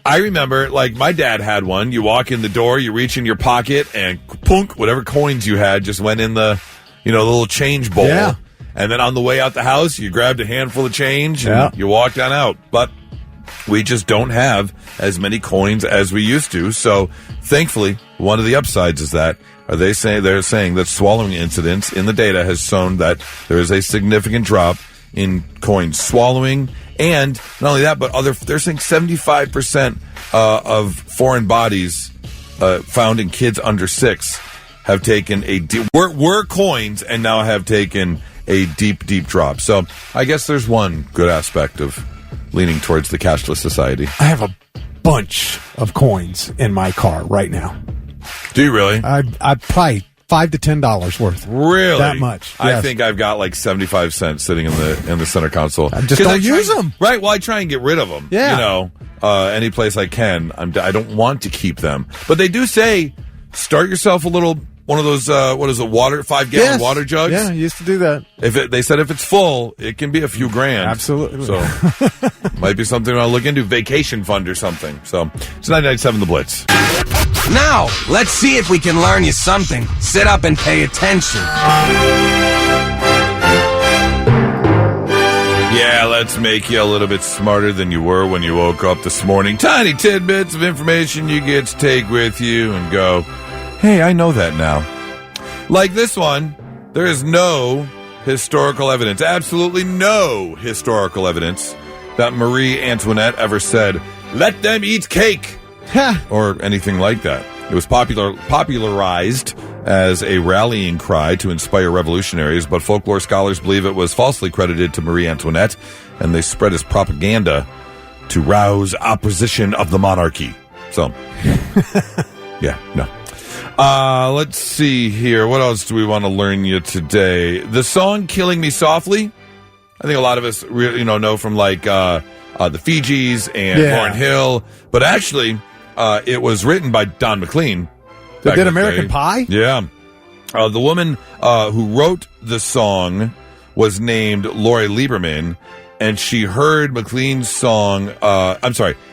I remember, my dad had one. You walk in the door, you reach in your pocket, and punk, whatever coins you had just went in the, little change bowl. Yeah. And then on the way out the house, you grabbed a handful of change and you walked on out. But we just don't have as many coins as we used to. So, thankfully, one of the upsides is that they're saying that swallowing incidents in the data has shown that there is a significant drop in coins swallowing. And not only that, but they're saying 75% of foreign bodies found in kids under 6 have taken were coins and now have taken a deep, deep drop. So I guess there's one good aspect of leaning towards the cashless society. I have a bunch of coins in my car right now. Do you really? I probably $5 to $10 worth. Really? That much. I think I've got 75 cents sitting in the center console. I just don't use them. Right. Well, I try and get rid of them. Yeah. Any place I can. I don't want to keep them. But they do say start yourself one of those 5-gallon water jugs. Yeah, I used to do that. They said if it's full, it can be a few grand. Absolutely. So might be something I'll look into. Vacation fund or something. So it's 99.7 The Blitz. Now, let's see if we can learn you something. Sit up and pay attention. Yeah, let's make you a little bit smarter than you were when you woke up this morning. Tiny tidbits of information you get to take with you and go, hey, I know that now. Like this one, there is no historical evidence, absolutely no historical evidence that Marie Antoinette ever said, let them eat cake. Or anything like that. It was popularized as a rallying cry to inspire revolutionaries, but folklore scholars believe it was falsely credited to Marie Antoinette, and they spread as propaganda to rouse opposition of the monarchy. So, let's see here. What else do we want to learn you today? The song "Killing Me Softly," I think a lot of us know from the Fijis and Lauryn Hill, but actually it was written by Don McLean. They did American Pie? Yeah. The woman who wrote the song was named Lori Lieberman, and she heard McLean's song.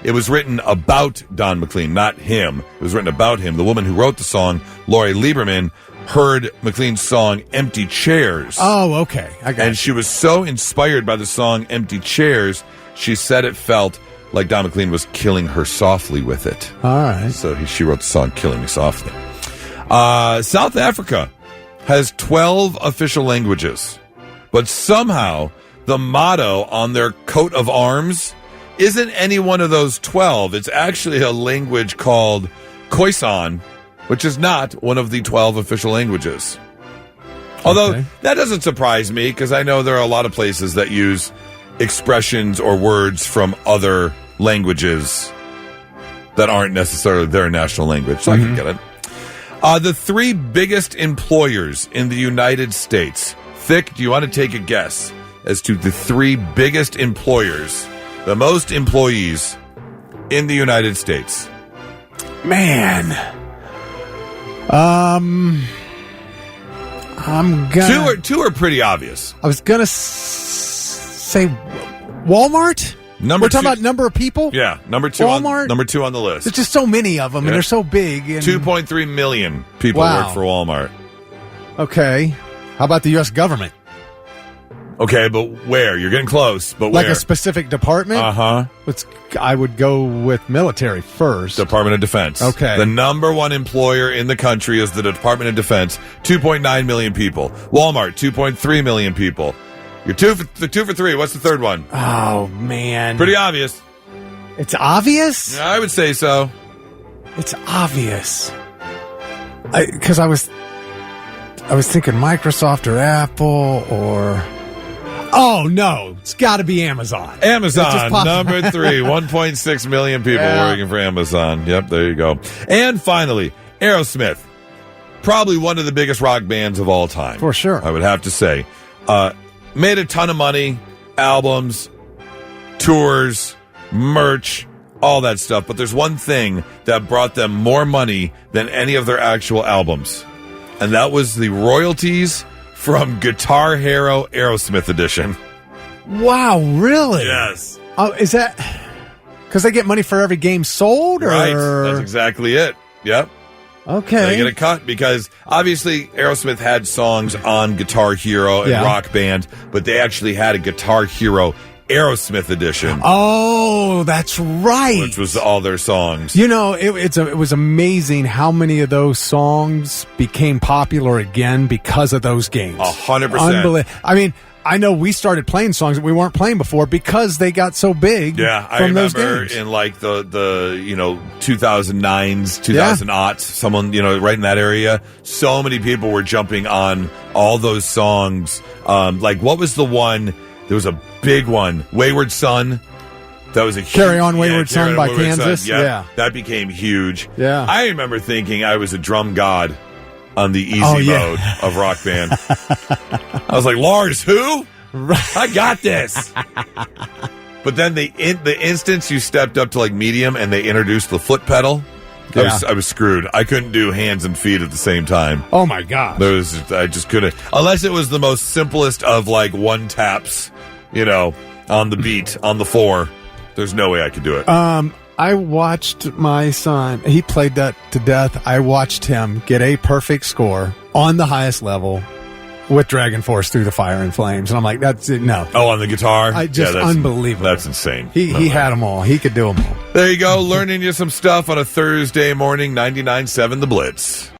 It was written about Don McLean, not him. It was written about him. The woman who wrote the song, Lori Lieberman, heard McLean's song Empty Chairs. Oh, okay. I got And she was so inspired by the song Empty Chairs, she said it felt like Don McLean was killing her softly with it. All right. So she wrote the song Killing Me Softly. South Africa has 12 official languages, but somehow the motto on their coat of arms isn't any one of those 12. It's actually a language called Khoisan, which is not one of the 12 official languages. Although that doesn't surprise me, because I know there are a lot of places that use expressions or words from other languages that aren't necessarily their national language. So I can get it. The 3 biggest employers in the United States. Thick, do you want to take a guess as to the 3 biggest employers, the most employees in the United States? Man. I'm gonna... Two are pretty obvious. I was gonna say Walmart? We're talking about number of people? Yeah, number 2 Walmart? number 2 on the list. There's just so many of them, and they're so big. And... 2.3 million people work for Walmart. Okay. How about the U.S. government? Okay, but where? You're getting close, but where? Like a specific department? Uh-huh. I would go with military first. Department of Defense. Okay. The number 1 employer in the country is the Department of Defense. 2.9 million people. Walmart, 2.3 million people. You're 2 for 3. What's the third one? Oh, man. Pretty obvious. It's obvious? Yeah, I would say so. It's obvious. Because I was thinking Microsoft or Apple or... Oh, no. It's got to be Amazon. Amazon, number 3. 1.6 million people working for Amazon. Yep, there you go. And finally, Aerosmith. Probably one of the biggest rock bands of all time. For sure. I would have to say. Made a ton of money, albums, tours, merch, all that stuff. But there's one thing that brought them more money than any of their actual albums. And that was the royalties from Guitar Hero Aerosmith Edition. Wow, really? Yes. Oh, is that because they get money for every game sold? Or? Right. That's exactly it. Yep. Okay. They get a cut because obviously Aerosmith had songs on Guitar Hero and Rock Band, but they actually had a Guitar Hero Aerosmith edition. Oh, that's right. Which was all their songs. You know, it was amazing how many of those songs became popular again because of those games. 100%. Unbelievable. I mean, I know we started playing songs that we weren't playing before because they got so big. Yeah, I remember in like the 2009s, 2000s, someone, right in that area, so many people were jumping on all those songs. Like, what was the one? There was a big one, Wayward Son. That was a Carry On Wayward Son by Kansas. Yeah, that became huge. Yeah, I remember thinking I was a drum god on the easy mode of Rock Band. I was like, Lars, who? I got this. But then the instance you stepped up to like medium and they introduced the foot pedal, I was screwed. I couldn't do hands and feet at the same time. Oh my God. I just couldn't. Unless it was the most simplest of like one taps, on the beat, on the floor. There's no way I could do it. I watched my son. He played that to death. I watched him get a perfect score on the highest level with Dragon Force Through the Fire and Flames. And I'm like, that's it. No. Oh, on the guitar? That's unbelievable. That's insane. He had them all. He could do them all. There you go. Learning you some stuff on a Thursday morning. 99.7 The Blitz.